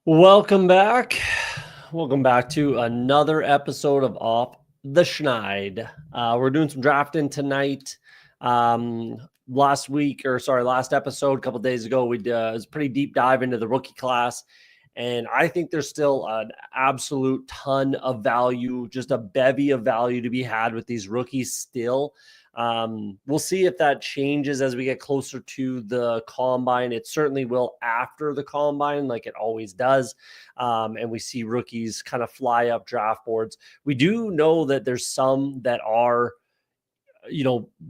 Welcome back. Welcome back to another episode of Off the Schneid. We're doing some drafting tonight. Last episode, a couple days ago, we did it was a pretty deep dive into the rookie class. And I think there's still an absolute ton of value, just a bevy of value to be had with these rookies still. We'll see if that changes as we get closer to the combine. It certainly will after the combine, like it always does. And we see rookies kind of fly up draft boards. We do know that there's some that are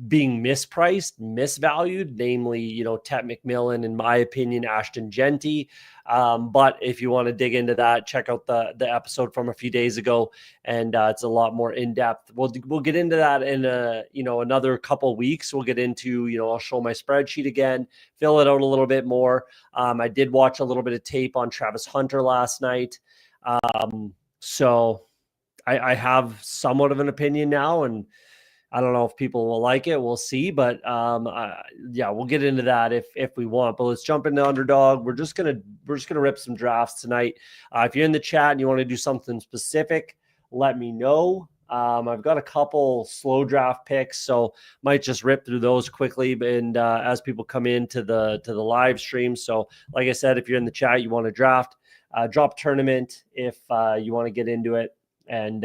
being mispriced, misvalued, namely, Tet McMillan, in my opinion, Ashton Genty. But if you want to dig into that, check out the episode from a few days ago, and it's a lot more in depth. We'll get into that in another couple of weeks. We'll get into I'll show my spreadsheet again, fill it out a little bit more. I did watch a little bit of tape on Travis Hunter last night, so I have somewhat of an opinion now, and I don't know if people will like it. We'll see, but we'll get into that if we want. But let's jump into Underdog. We're just gonna rip some drafts tonight. If you're in the chat and you want to do something specific, let me know. I've got a couple slow draft picks, so might just rip through those quickly. And as people come into the live stream, so like I said, if you're in the chat, you want to draft, drop tournament if you want to get into it, and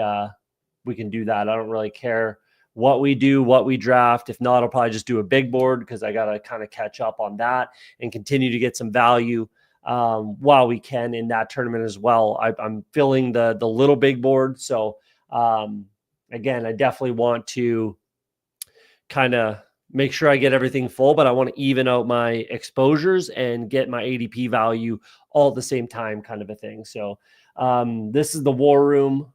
we can do that. I don't really care what we do, what we draft. If not, I'll probably just do a big board because I got to kind of catch up on that and continue to get some value while we can in that tournament as well. I'm filling the little big board. So again, I definitely want to kind of make sure I get everything full, but I want to even out my exposures and get my ADP value all at the same time, kind of a thing. So this is the War Room.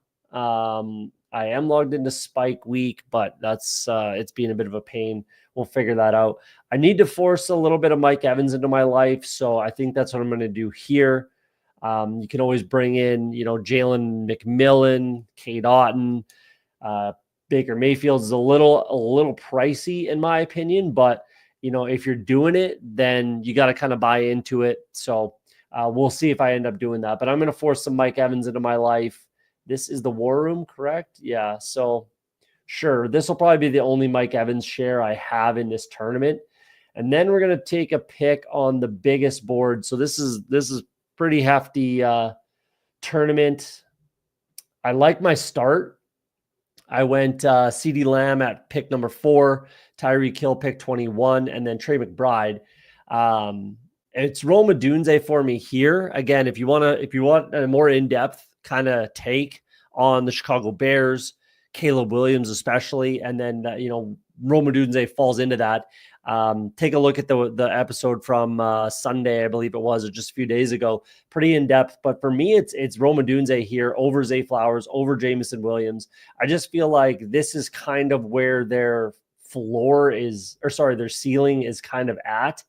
I am logged into Spike Week, but that's it's been a bit of a pain. We'll figure that out. I need to force a little bit of Mike Evans into my life, so I think that's what I'm going to do here. You can always bring in, Jalen McMillan, Cade Otton, Baker Mayfield is a little pricey in my opinion, but if you're doing it, then you got to kind of buy into it. So we'll see if I end up doing that. But I'm going to force some Mike Evans into my life. This is the War Room, correct? Yeah. So sure, this will probably be the only Mike Evans share I have in this tournament. And then we're going to take a pick on the biggest board. So this is pretty hefty tournament. I like my start. I went CeeDee Lamb at pick number 4, Tyreek Hill pick 21, and then Trey McBride. It's Rome Odunze for me here. Again, if you want a more in-depth kind of take on the Chicago Bears, Caleb Williams especially, and then Rome Odunze falls into that. Take a look at the episode from Sunday, I believe it was, or just a few days ago. Pretty in depth, but for me, it's Rome Odunze here over Zay Flowers, over Jameson Williams. I just feel like this is kind of where their their ceiling is kind of at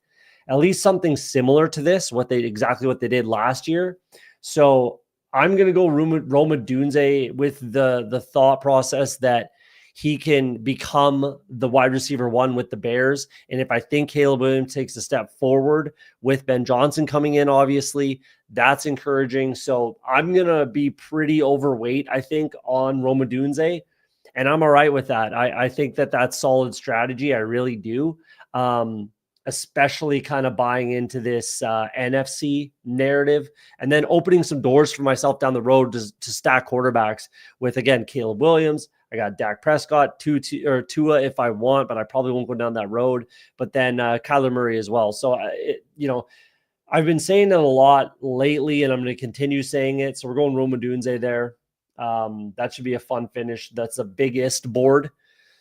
least something similar to this, exactly what they did last year. So I'm going to go Rome Odunze with the thought process that he can become the wide receiver 1 with the Bears. And if I think Caleb Williams takes a step forward with Ben Johnson coming in, obviously, that's encouraging. So I'm going to be pretty overweight, I think, on Rome Odunze. And I'm all right with that. I think that's solid strategy. I really do. Especially kind of buying into this NFC narrative and then opening some doors for myself down the road to stack quarterbacks with, again, Caleb Williams. I got Dak Prescott, Tua if I want, but I probably won't go down that road. But then Kyler Murray as well. So, I've been saying it a lot lately, and I'm going to continue saying it. So we're going Rome Odunze there. That should be a fun finish. That's the biggest board.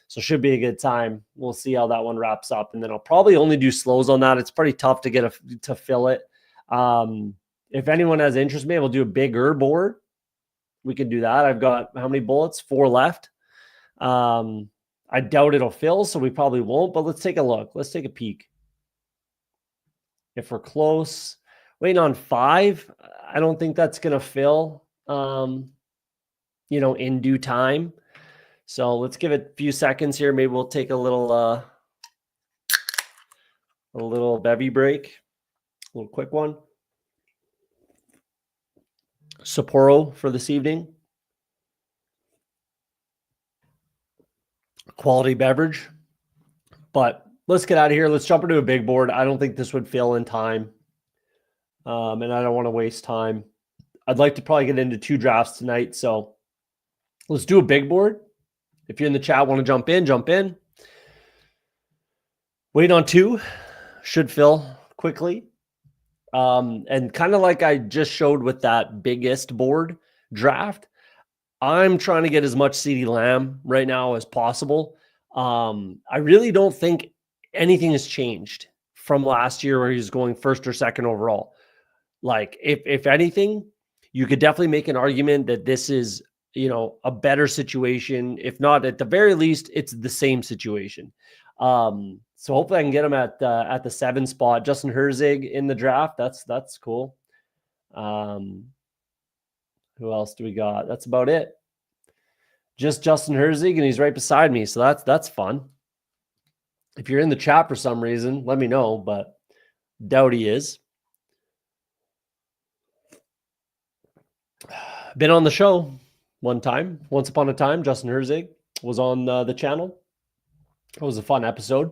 So should be a good time. We'll see how that one wraps up. And then I'll probably only do slows on that. It's pretty tough to to fill it. If anyone has interest, maybe we'll do a bigger board. We can do that. I've got how many bullets? 4 left. I doubt it'll fill, so we probably won't, but let's take a look. Let's take a peek. If we're close, waiting on 5, I don't think that's going to fill, in due time. So let's give it a few seconds here. Maybe we'll take a little bevy break, a little quick one. Sapporo for this evening. Quality beverage. But let's get out of here. Let's jump into a big board. I don't think this would fill in time. And I don't want to waste time. I'd like to probably get into 2 drafts tonight. So let's do a big board. If you're in the chat, want to jump in, jump in. Wait on 2. Should fill quickly. And kind of like I just showed with that biggest board draft, I'm trying to get as much CeeDee Lamb right now as possible. I really don't think anything has changed from last year where he was going first or second overall. Like if anything, you could definitely make an argument that this is, a better situation. If not, at the very least, it's the same situation. So hopefully I can get him at the 7 spot. Justin Herzig in the draft. That's cool. Who else do we got? That's about it. Just Justin Herzig, and he's right beside me. So that's fun. If you're in the chat for some reason, let me know, but doubt he is. Been on the show once upon a time. Justin Herzig was on the channel. It was a fun episode.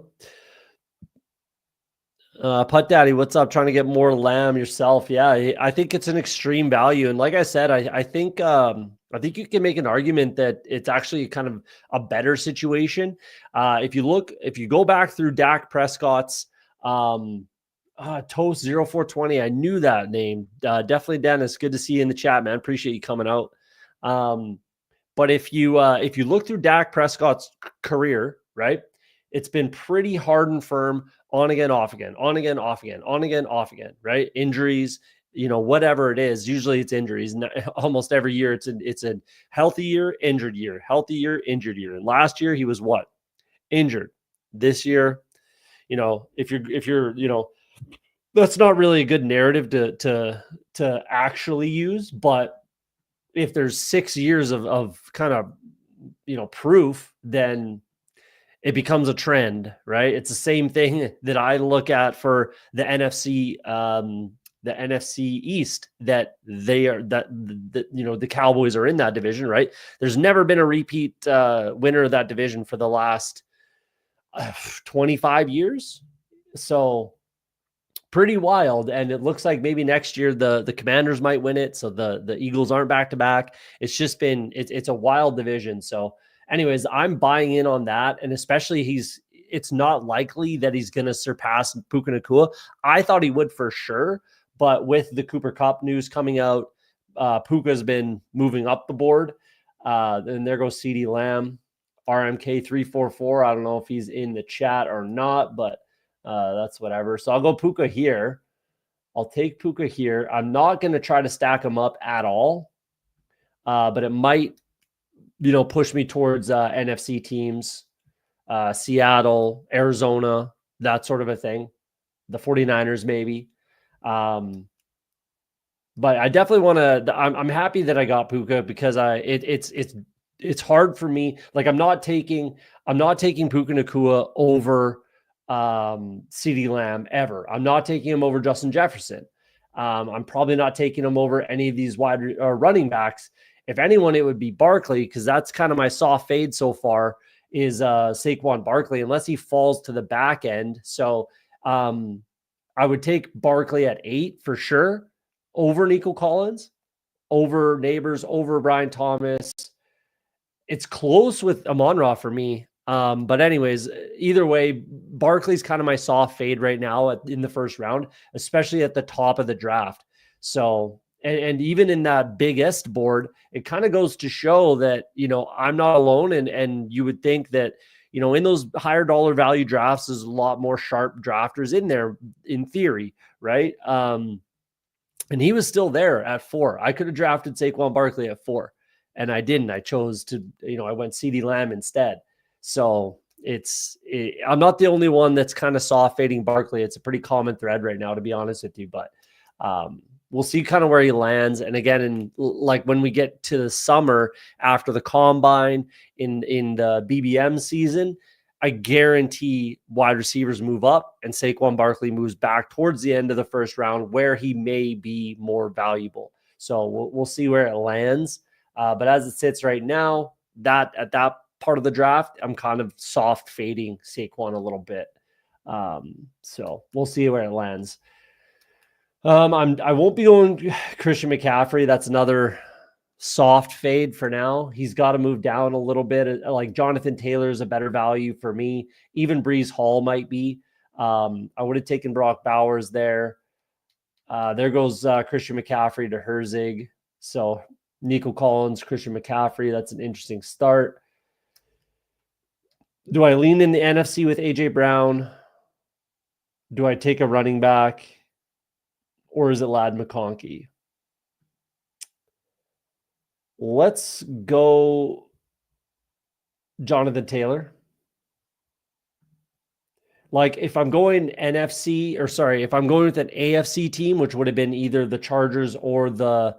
Putt Daddy, what's up? Trying to get more Lamb yourself? Yeah, I think it's an extreme value, and like I said, I think you can make an argument that it's actually kind of a better situation. If you go back through Dak Prescott's Toast 0420, I knew that name. Definitely Dennis. Good to see you in the chat, man. Appreciate you coming out. But if you look through Dak Prescott's career, right, it's been pretty hard and firm, on again, off again, on again, off again, on again, off again, right? Injuries, whatever it is. Usually it's injuries. Almost every year it's a healthy year, injured year, healthy year, injured year. And last year he was what? Injured. This year, if you're, that's not really a good narrative to actually use. But if there's 6 years of kind of, proof, then it becomes a trend, right? It's the same thing that I look at for the NFC East, that the Cowboys are in that division, right? There's never been a repeat winner of that division for the last 25 years. So pretty wild. And it looks like maybe next year the Commanders might win it. So the Eagles aren't back to back. It's just been, it's a wild division. So anyways, I'm buying in on that. And especially it's not likely that he's going to surpass Puka Nacua. I thought he would for sure. But with the Cooper Kupp news coming out, Puka's been moving up the board. And there goes CeeDee Lamb, RMK344. I don't know if he's in the chat or not, but that's whatever. So I'll go Puka here. I'll take Puka here. I'm not going to try to stack him up at all. But it might, push me towards NFC teams, Seattle, Arizona, that sort of a thing. The 49ers maybe. But I definitely want to, I'm happy that I got Puka because it's hard for me. Like I'm not taking Puka Nacua over CeeDee Lamb ever. I'm not taking him over Justin Jefferson. I'm probably not taking him over any of these wide running backs. If anyone, it would be Barkley, because that's kind of my soft fade so far is Saquon Barkley, unless he falls to the back end. So I would take Barkley at 8 for sure, over Nico Collins, over Neighbors, over Brian Thomas. It's close with Amon-Ra for me. But anyways, either way, Barkley's kind of my soft fade right now in the first round, especially at the top of the draft. So, and even in that biggest board, it kind of goes to show that, I'm not alone. And you would think that, in those higher dollar value drafts, there's a lot more sharp drafters in there in theory. Right. And he was still there at 4. I could have drafted Saquon Barkley at 4 and I didn't. I chose to, I went CeeDee Lamb instead. So I'm not the only one that's kind of soft fading Barkley. It's a pretty common thread right now, to be honest with you, but we'll see kind of where he lands. And again, like when we get to the summer after the combine in the BBM season, I guarantee wide receivers move up and Saquon Barkley moves back towards the end of the first round where he may be more valuable. So we'll see where it lands. But as it sits right now, that at that part of the draft, I'm kind of soft fading Saquon a little bit. So we'll see where it lands. I won't be going Christian McCaffrey. That's another soft fade for now. He's got to move down a little bit. Like Jonathan Taylor is a better value for me. Even Breece Hall might be. I would have taken Brock Bowers there. There goes Christian McCaffrey to Herzig. So Nico Collins, Christian McCaffrey. That's an interesting start. Do I lean in the NFC with AJ Brown? Do I take a running back? Or is it Ladd McConkey? Let's go Jonathan Taylor. Like if I'm going if I'm going with an AFC team, which would have been either the Chargers or the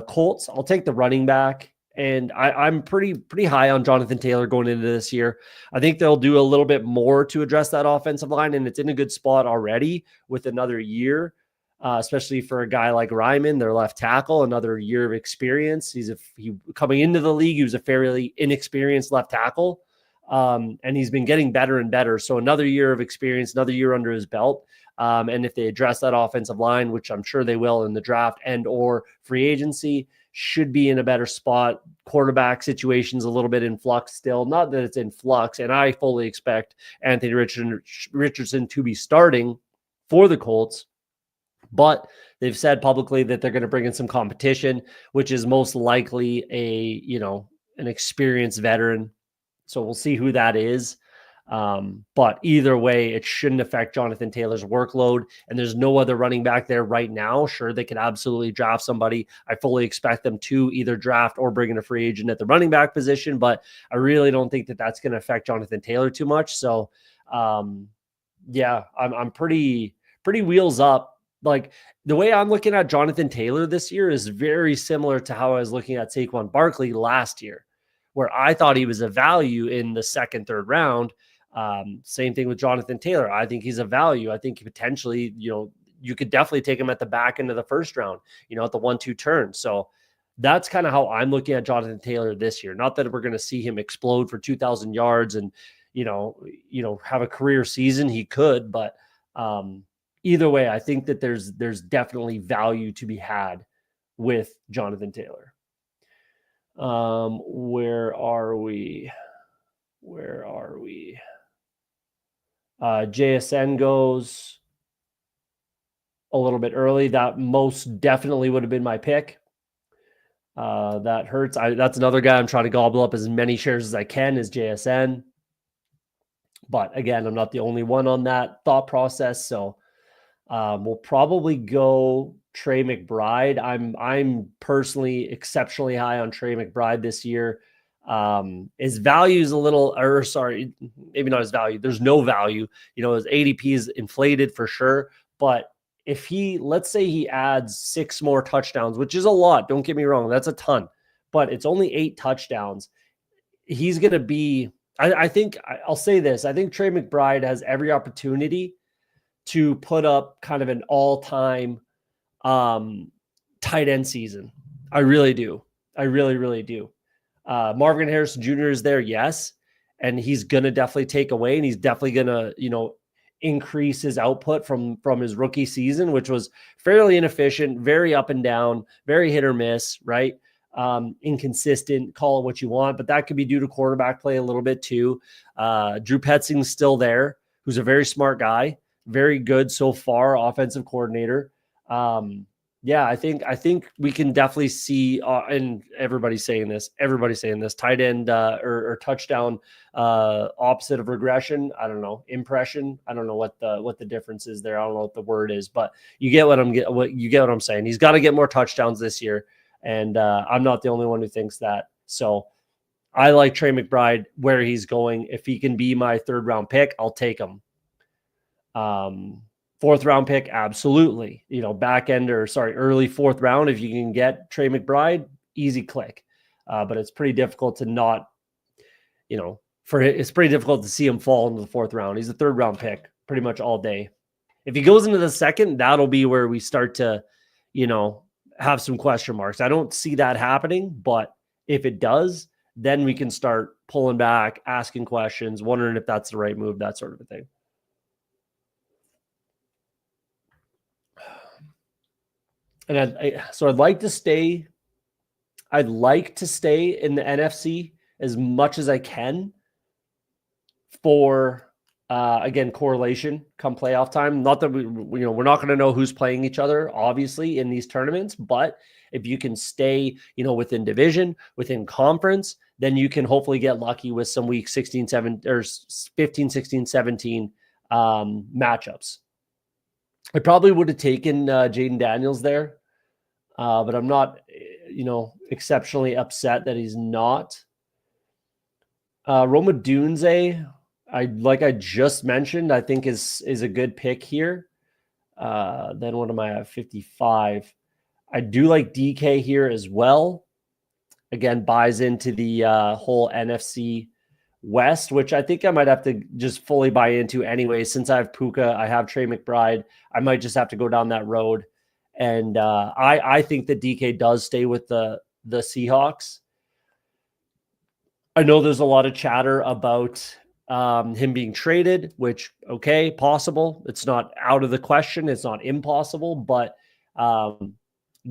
Colts, I'll take the running back. And I'm pretty high on Jonathan Taylor going into this year. I think they'll do a little bit more to address that offensive line, and it's in a good spot already with another year, especially for a guy like Ryman, their left tackle, another year of experience. He coming into the league, he was a fairly inexperienced left tackle, and he's been getting better and better. So another year of experience, another year under his belt. And if they address that offensive line, which I'm sure they will in the draft and or free agency, should be in a better spot. Quarterback situation's a little bit in flux still. Not that it's in flux, and I fully expect Anthony Richardson to be starting for the Colts. But they've said publicly that they're going to bring in some competition, which is most likely an experienced veteran. So we'll see who that is. But either way, it shouldn't affect Jonathan Taylor's workload. And there's no other running back there right now. Sure, they could absolutely draft somebody. I fully expect them to either draft or bring in a free agent at the running back position. But I really don't think that that's going to affect Jonathan Taylor too much. So, I'm pretty wheels up. Like the way I'm looking at Jonathan Taylor this year is very similar to how I was looking at Saquon Barkley last year, where I thought he was a value in the second, third round. Same thing with Jonathan Taylor. I think he's a value. I think potentially, you could definitely take him at the back end of the first round, at the 1-2 turn. So that's kind of how I'm looking at Jonathan Taylor this year. Not that we're going to see him explode for 2,000 yards and, have a career season. He could, but either way, I think that there's definitely value to be had with Jonathan Taylor. Where are we? JSN goes a little bit early. That most definitely would have been my pick. That hurts. That's another guy I'm trying to gobble up as many shares as I can is JSN. But again, I'm not the only one on that thought process. So we'll probably go Trey McBride. I'm personally exceptionally high on Trey McBride this year. His value is maybe not his value. There's no value. His ADP is inflated for sure. But if let's say he adds 6 more touchdowns, which is a lot, don't get me wrong, that's a ton, but it's only 8 touchdowns. He's going to be, I think I'll say this. I think Trey McBride has every opportunity to put up kind of an all-time tight end season. I really do. I really, really do. Marvin Harrison Jr. is there, yes, and he's going to definitely take away, and he's definitely going to, increase his output from his rookie season, which was fairly inefficient, very up and down, very hit or miss, right? Inconsistent, call it what you want, but that could be due to quarterback play a little bit too. Drew Petzing's still there, who's a very smart guy, very good so far, offensive coordinator. I think we can definitely see, and everybody's saying this, tight end or touchdown opposite of regression. I don't know, impression. I don't know what the difference is there. I don't know what the word is, but you get what I'm saying. He's got to get more touchdowns this year, and I'm not the only one who thinks that. So I like Trey McBride where he's going. If he can be my 3rd round pick, I'll take him. 4th round pick, absolutely. Early 4th round. If you can get Trey McBride, easy click. But it's pretty difficult to not, it's pretty difficult to see him fall into the 4th round. He's a 3rd round pick pretty much all day. If he goes into the 2nd, that'll be where we start to, have some question marks. I don't see that happening, but if it does, then we can start pulling back, asking questions, wondering if that's the right move, that sort of a thing. And so I'd like to stay in the NFC as much as I can for again, correlation come playoff time. Not that we're not going to know who's playing each other, obviously, in these tournaments, but if you can stay, within division, within conference, then you can hopefully get lucky with some week 16, 7 or 15, 16, 17 matchups. I probably would have taken Jaden Daniels there, but I'm not, exceptionally upset that he's not. Roma Dunze, I just mentioned, I think is a good pick here. Then what am I at? 55. I do like DK here as well. Again, buys into the whole NFC West, which I think I might have to just fully buy into anyway. Since I have Puka, I have Trey McBride. I might just have to go down that road. And I think that DK does stay with the Seahawks. I know there's a lot of chatter about him being traded, which, okay, possible. It's not out of the question. It's not impossible. But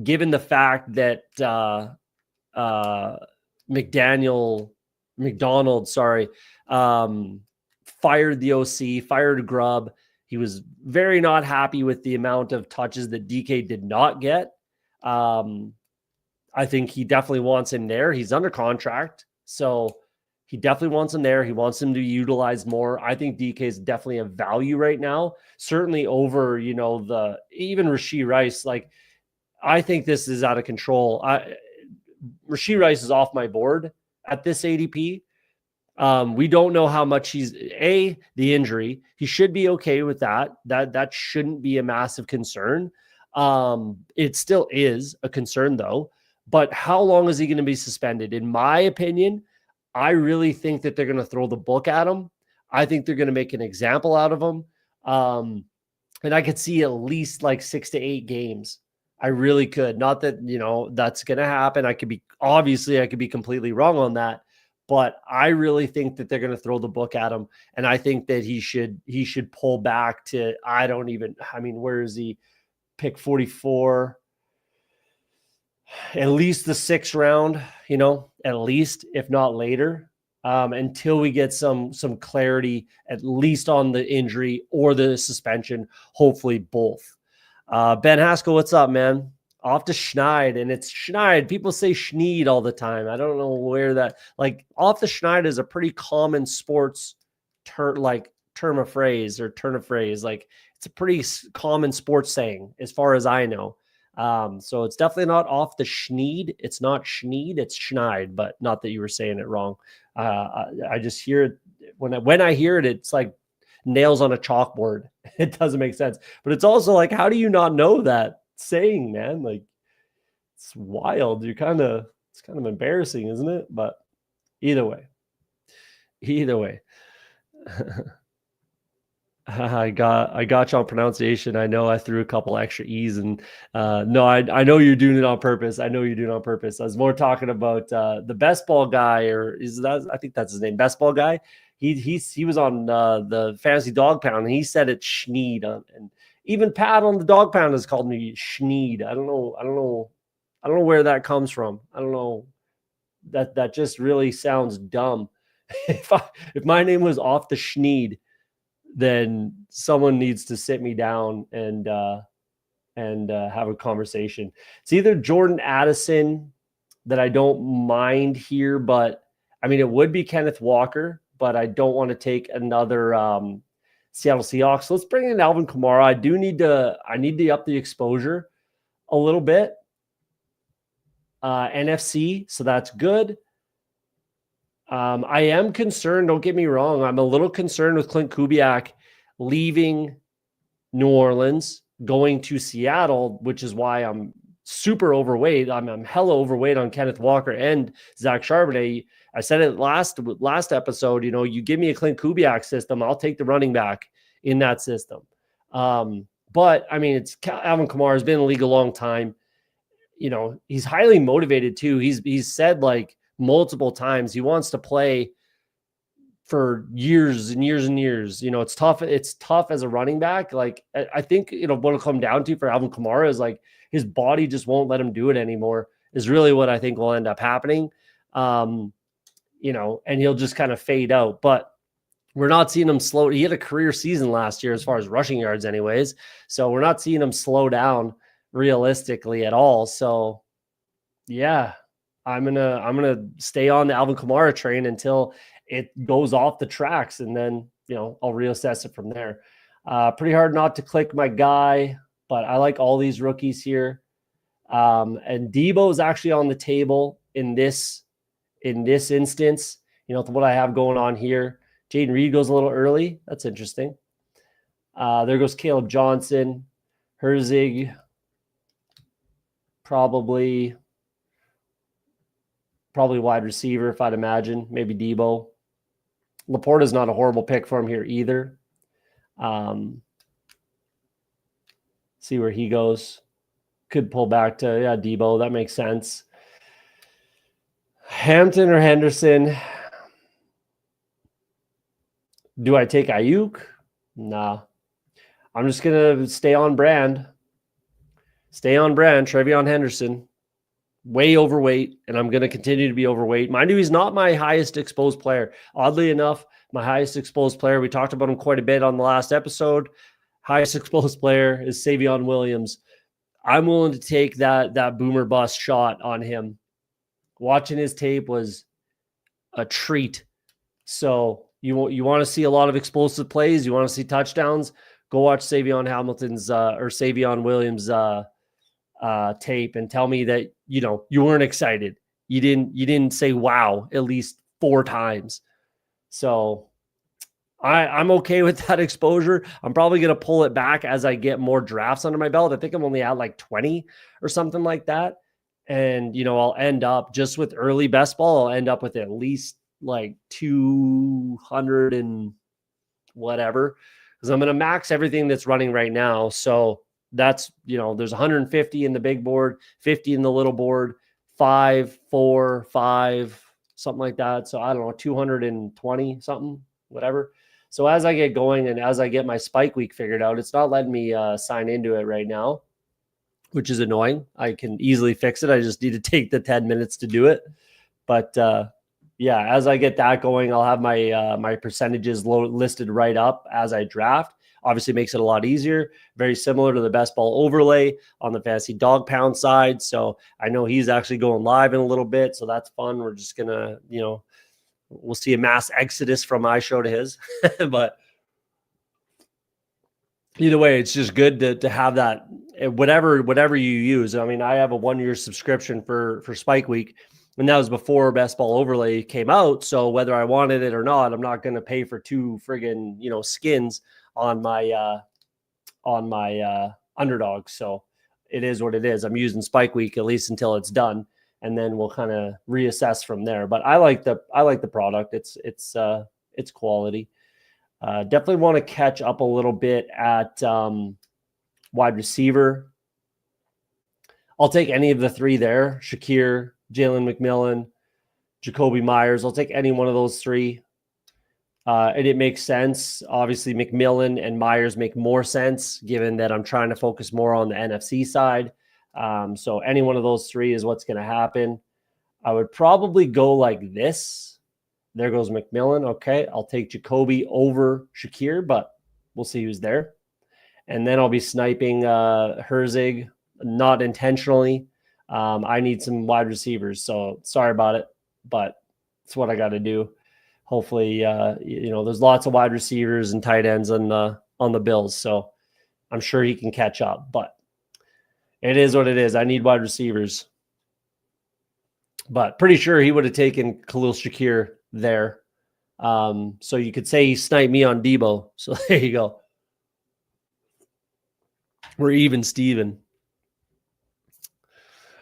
given the fact that McDonald, fired the OC, fired Grubb. He was very not happy with the amount of touches that DK did not get. I think he definitely wants him there. He's under contract, so he definitely wants him there. He wants him to be utilized more. I think DK is definitely a value right now, certainly over, even Rashee Rice. Like, I think this is out of control. Rashee Rice is off my board at this ADP. We don't know how much the injury. He should be okay with that. That shouldn't be a massive concern. It still is a concern though. But how long is he going to be suspended? In my opinion, I really think that they're going to throw the book at him. I think they're going to make an example out of him. And I could see at least like 6 to 8 games. I really could. Not that, that's going to happen. I could be completely wrong on that. But I really think that they're going to throw the book at him. And I think that he should pull back to, where is he? Pick 44. At least the 6th round, at least, if not later, until we get some clarity, at least on the injury or the suspension, hopefully both. Ben Haskell, what's up, man? Off to Schneid, and it's Schneid. People say Schneid all the time. I don't know where that, off the Schneid is a pretty common sports turn of phrase. Like, it's a pretty common sports saying as far as I know. So it's definitely not off the Schneid. It's not Schneid, it's Schneid, but not that you were saying it wrong. I just hear it when I hear it, it's like nails on a chalkboard. It doesn't make sense, but it's also like, how do you not know that saying, man? Like, it's wild. It's kind of embarrassing, isn't it? But either way. I got you on pronunciation. I know I threw a couple extra E's, and no, I know you're doing it on purpose. I was more talking about the best ball guy, or I think that's his name, best ball guy. He was on the Fantasy Dog Pound, and he said it's Schneid, and even Pat on the Dog Pound has called me Schneid. I don't know where that comes from. I don't know. That just really sounds dumb. If my name was Off the Schneid, then someone needs to sit me down and have a conversation. It's either Jordan Addison that I don't mind here, but it would be Kenneth Walker, but I don't want to take another Seattle Seahawks. So let's bring in Alvin Kamara. I need to up the exposure a little bit. NFC, so that's good. I am concerned, don't get me wrong. I'm a little concerned with Clint Kubiak leaving New Orleans, going to Seattle, which is why I'm super overweight. I'm hella overweight on Kenneth Walker and Zach Charbonnet. I said it last episode, you give me a Clint Kubiak system, I'll take the running back in that system. But it's Alvin Kamara has been in the league a long time. he's highly motivated too. He's said like multiple times he wants to play for years and years and years. It's tough. It's tough as a running back. Like, I think, what it'll come down to for Alvin Kamara is like his body just won't let him do it anymore, is really what I think will end up happening. And he'll just kind of fade out. But we're not seeing him slow. He had a career season last year as far as rushing yards anyways. So we're not seeing him slow down realistically at all. So yeah, I'm gonna stay on the Alvin Kamara train until it goes off the tracks, and then I'll reassess it from there. Pretty hard not to click my guy, but I like all these rookies here. And Debo is actually on the table in this instance. What I have going on here. Jaden Reed goes a little early. That's interesting. There goes Caleb Johnson, Herzig, probably wide receiver, if I'd imagine. Maybe Debo. Laporta's not a horrible pick for him here either. See where he goes. Could pull back to Debo. That makes sense. Hampton or Henderson? Do I take Ayuk? Nah. I'm just gonna stay on brand. Trevion Henderson. Way overweight, and I'm going to continue to be overweight. Mind you, he's not my highest exposed player. Oddly enough, my highest exposed player, we talked about him quite a bit on the last episode. Highest exposed player is Savion Williams. I'm willing to take that boomer bust shot on him. Watching his tape was a treat. So you want to see a lot of explosive plays, you want to see touchdowns, go watch Savion Williams tape and tell me that you weren't excited. You didn't say wow at least 4 times. So I'm okay with that exposure. I'm probably going to pull it back as I get more drafts under my belt. I think I'm only at like 20 or something like that. And I'll end up just with early best ball. I'll end up with at least like 200 and whatever, because I'm going to max everything that's running right now. So that's, there's 150 in the big board, 50 in the little board, 5, 4, 5, something like that. So I don't know, 220 something, whatever. So as I get going and as I get my spike week figured out, it's not letting me sign into it right now, which is annoying. I can easily fix it. I just need to take the 10 minutes to do it. But yeah, as I get that going, I'll have my my percentages listed right up as I draft. Obviously makes it a lot easier. Very similar to the best ball overlay on the fantasy dog pound side. So I know he's actually going live in a little bit. So that's fun. We're just going to, we'll see a mass exodus from my show to his. But either way, it's just good to have that, whatever you use. I mean, I have a 1-year subscription for Spike Week, and that was before Best Ball Overlay came out. So whether I wanted it or not, I'm not going to pay for 2 friggin', skins on my Underdog. So it is what it is. I'm using Spike Week at least until it's done, and then we'll kind of reassess from there. But I like the product. It's quality. Definitely want to catch up a little bit at wide receiver. I'll take any of the 3 there: Shakir, Jalen McMillan, Jacoby Myers. I'll take any one of those 3. And it makes sense. Obviously, McMillan and Myers make more sense given that I'm trying to focus more on the NFC side. So any one of those 3 is what's going to happen. I would probably go like this. There goes McMillan. Okay, I'll take Jacoby over Shakir, but we'll see who's there. And then I'll be sniping Herzig, not intentionally. I need some wide receivers, so sorry about it, but it's what I got to do. Hopefully, there's lots of wide receivers and tight ends on the Bills, so I'm sure he can catch up. But it is what it is. I need wide receivers, but pretty sure he would have taken Khalil Shakir there. So you could say he sniped me on Debo. So there you go. We're even, Steven.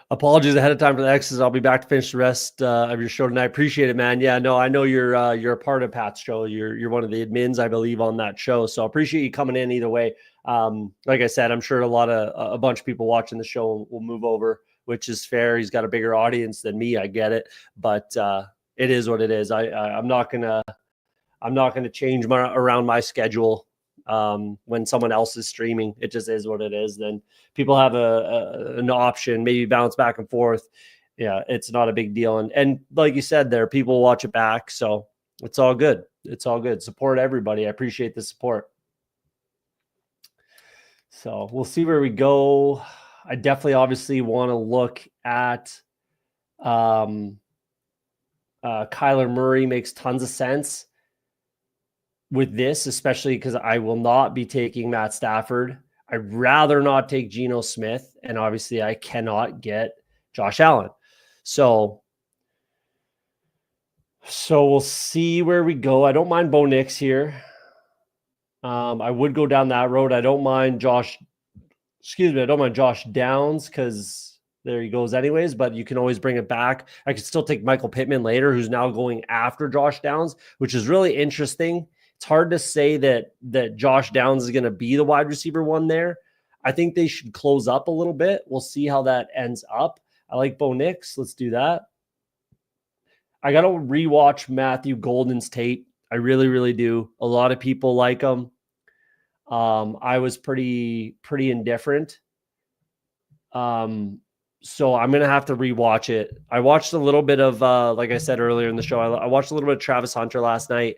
Apologies ahead of time for the X's. I'll be back to finish the rest of your show tonight. Appreciate it, man. Yeah, no, I know you're a part of Pat's show. You're one of the admins, I believe, on that show. So I appreciate you coming in either way. Like I said, I'm sure a bunch of people watching the show will move over which is fair. He's got a bigger audience than me. I get it, but it is what it is. I'm not gonna change around my schedule when someone else is streaming. It just is what it is. Then people have an option, maybe bounce back and forth. Yeah, it's not a big deal. And like you said, there people watch it back, so it's all good. It's all good. Support everybody. I appreciate the support. So we'll see where we go. I definitely obviously want to look at Kyler Murray. Makes tons of sense with this, especially because I will not be taking Matt Stafford. I'd rather not take Geno Smith, and obviously I cannot get Josh Allen. So we'll see where we go. I don't mind Bo Nix here. I would go down that road. I don't mind Josh Downs because there he goes anyways, but you can always bring it back. I could still take Michael Pittman later, who's now going after Josh Downs, which is really interesting. It's hard to say that Josh Downs is going to be the wide receiver one there. I think they should close up a little bit. We'll see how that ends up. I like Bo Nix. Let's do that. I got to rewatch Matthew Golden's tape. I really, really do. A lot of people like him. I was pretty indifferent. So I'm going to have to rewatch it. I watched a little bit of, like I said earlier in the show, I watched a little bit of Travis Hunter last night.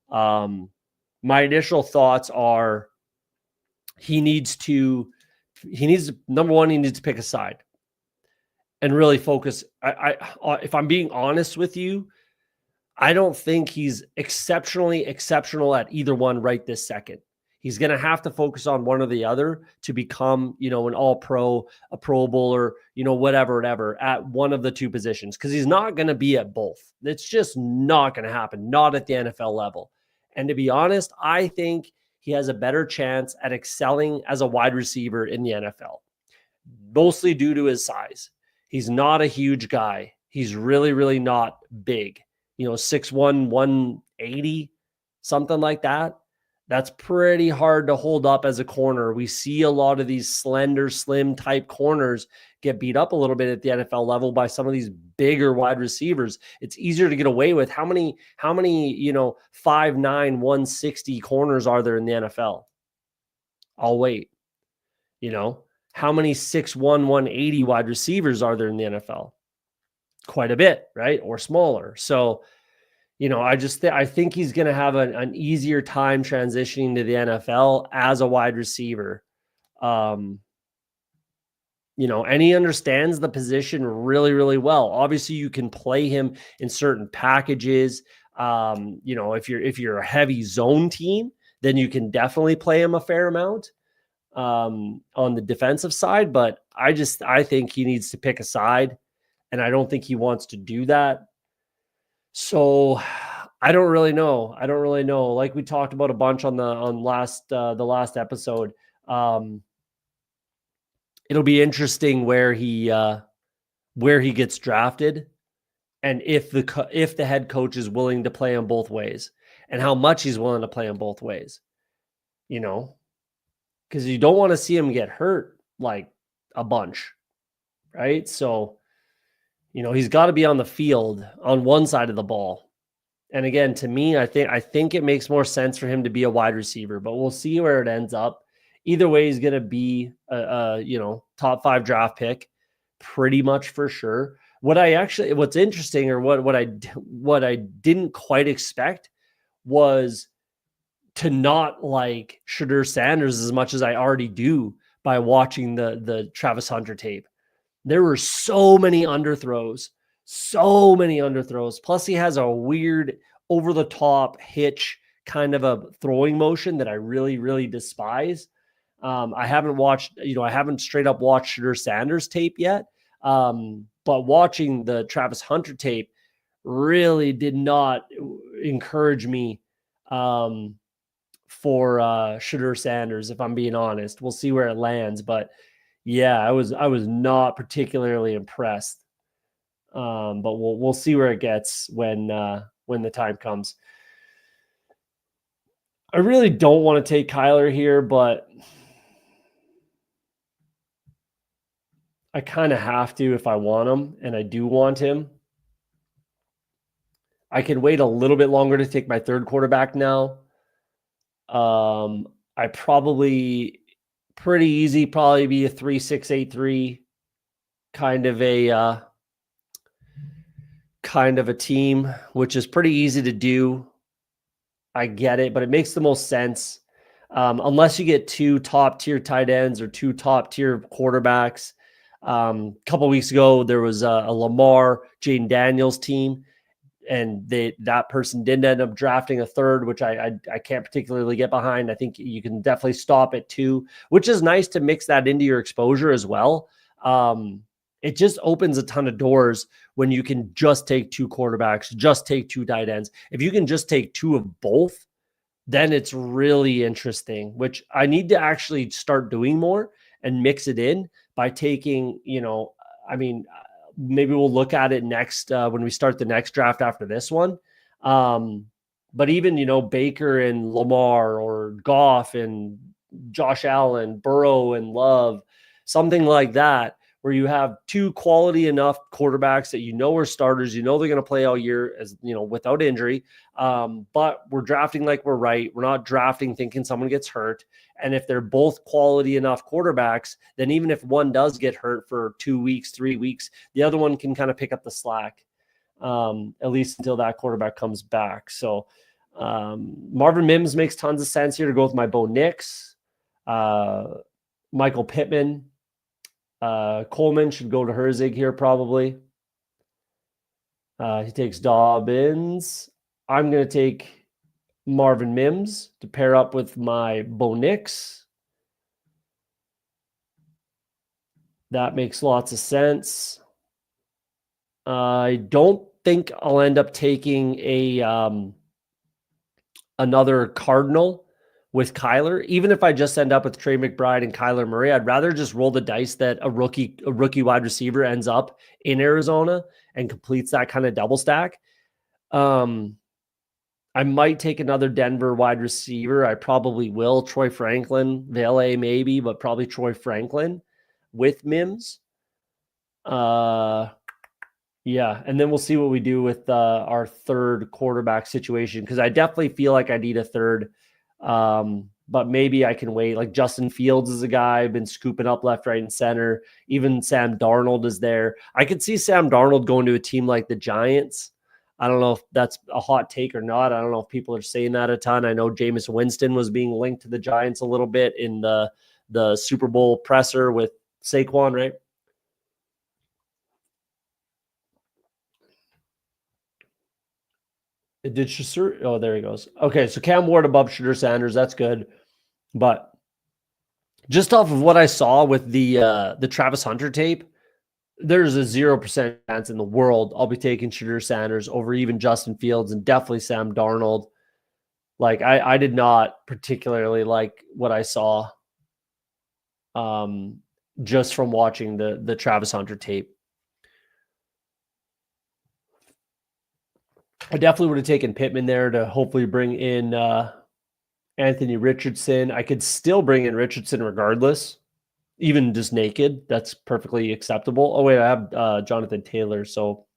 My initial thoughts are he needs number one, he needs to pick a side and really focus. If I'm being honest with you, I don't think he's exceptional at either one right this second. He's going to have to focus on one or the other to become, an all-pro, a Pro Bowler, whatever at one of the two positions, because he's not going to be at both. It's just not going to happen, not at the NFL level. And to be honest, I think he has a better chance at excelling as a wide receiver in the NFL, mostly due to his size. He's not a huge guy. He's really, really not big. 6'1", 180, something like that. That's pretty hard to hold up as a corner. We see a lot of these slender, slim type corners get beat up a little bit at the NFL level by some of these bigger wide receivers. It's easier to get away with. How many 5'9", 160 corners are there in the NFL? I'll wait. How many 6'1", 180 wide receivers are there in the NFL? Quite a bit, right? Or smaller. So, I think he's going to have an easier time transitioning to the NFL as a wide receiver. And he understands the position really, really well. Obviously, you can play him in certain packages. If you're a heavy zone team, then you can definitely play him a fair amount on the defensive side. But I think he needs to pick a side, and I don't think he wants to do that. So I don't really know. Like we talked about a bunch on the last episode. It'll be interesting where he gets drafted, and if the head coach is willing to play him both ways, and how much he's willing to play him both ways. Because you don't want to see him get hurt like a bunch, right? So. He's got to be on the field on one side of the ball. And again, to me, I think it makes more sense for him to be a wide receiver, but we'll see where it ends up. Either way, he's going to be a top 5 draft pick pretty much for sure. What's interesting, or what I didn't quite expect, was to not like Shedeur Sanders as much as I already do by watching the Travis Hunter tape. There were so many underthrows. Plus, he has a weird over-the-top hitch kind of a throwing motion that I really, really despise. I haven't straight up watched Shedeur Sanders tape yet. But watching the Travis Hunter tape really did not encourage me for Shedeur Sanders, if I'm being honest. We'll see where it lands, but yeah, I was not particularly impressed. But we'll see where it gets when the time comes. I really don't want to take Kyler here, but I kind of have to if I want him, and I do want him. I can wait a little bit longer to take my third quarterback now. I probably pretty easy, probably be a 3-6-8-3 kind of a team, which is pretty easy to do. I get it, but it makes the most sense. Unless you get two top tier tight ends or two top tier quarterbacks. A couple weeks ago, there was a Lamar, Jaden Daniels team, and that person didn't end up drafting a third, which I can't particularly get behind. I think you can definitely stop at 2, which is nice to mix that into your exposure as well. It just opens a ton of doors when you can just take 2 quarterbacks, just take 2 tight ends. If you can just take 2 of both, then it's really interesting, which I need to actually start doing more and mix it in by taking, maybe we'll look at it next when we start the next draft after this one. But even, Baker and Lamar or Goff and Josh Allen, Burrow and Love, something like that, where you have 2 quality enough quarterbacks that are starters, they're going to play all year without injury. But we're drafting like we're right. We're not drafting thinking someone gets hurt. And if they're both quality enough quarterbacks, then even if one does get hurt for 2 weeks, 3 weeks, the other one can kind of pick up the slack, at least until that quarterback comes back. So Marvin Mims makes tons of sense here to go with my Bo Nix. Michael Pittman. Coleman should go to Herzig here probably. He takes Dobbins. I'm going to take Marvin Mims to pair up with my Bo Nix. That makes lots of sense. I don't think I'll end up taking another Cardinal with Kyler. Even if I just end up with Trey McBride and Kyler Murray, I'd rather just roll the dice that a rookie wide receiver ends up in Arizona and completes that kind of double stack. I might take another Denver wide receiver. I probably will. Troy Franklin, Vele maybe, but probably Troy Franklin with Mims. Yeah, and then we'll see what we do with our third quarterback situation, because I definitely feel like I need a third. But maybe I can wait. Like Justin Fields is a guy I've been scooping up left, right, and center. Even Sam Darnold is there. I could see Sam Darnold going to a team like the Giants. I don't know if that's a hot take or not. I don't know if people are saying that a ton. I know Jameis Winston was being linked to the Giants a little bit in the Super Bowl presser with Saquon, right? Did Shadur? Oh, there he goes. Okay, so Cam Ward above Shadur Sanders. That's good. But just off of what I saw with the Travis Hunter tape, there's a 0% chance in the world I'll be taking Shadur Sanders over even Justin Fields and definitely Sam Darnold. Like I did not particularly like what I saw just from watching the Travis Hunter tape. I definitely would have taken Pittman there to hopefully bring in Anthony Richardson. I could still bring in Richardson regardless, even just naked. That's perfectly acceptable. Oh, wait, I have Jonathan Taylor, so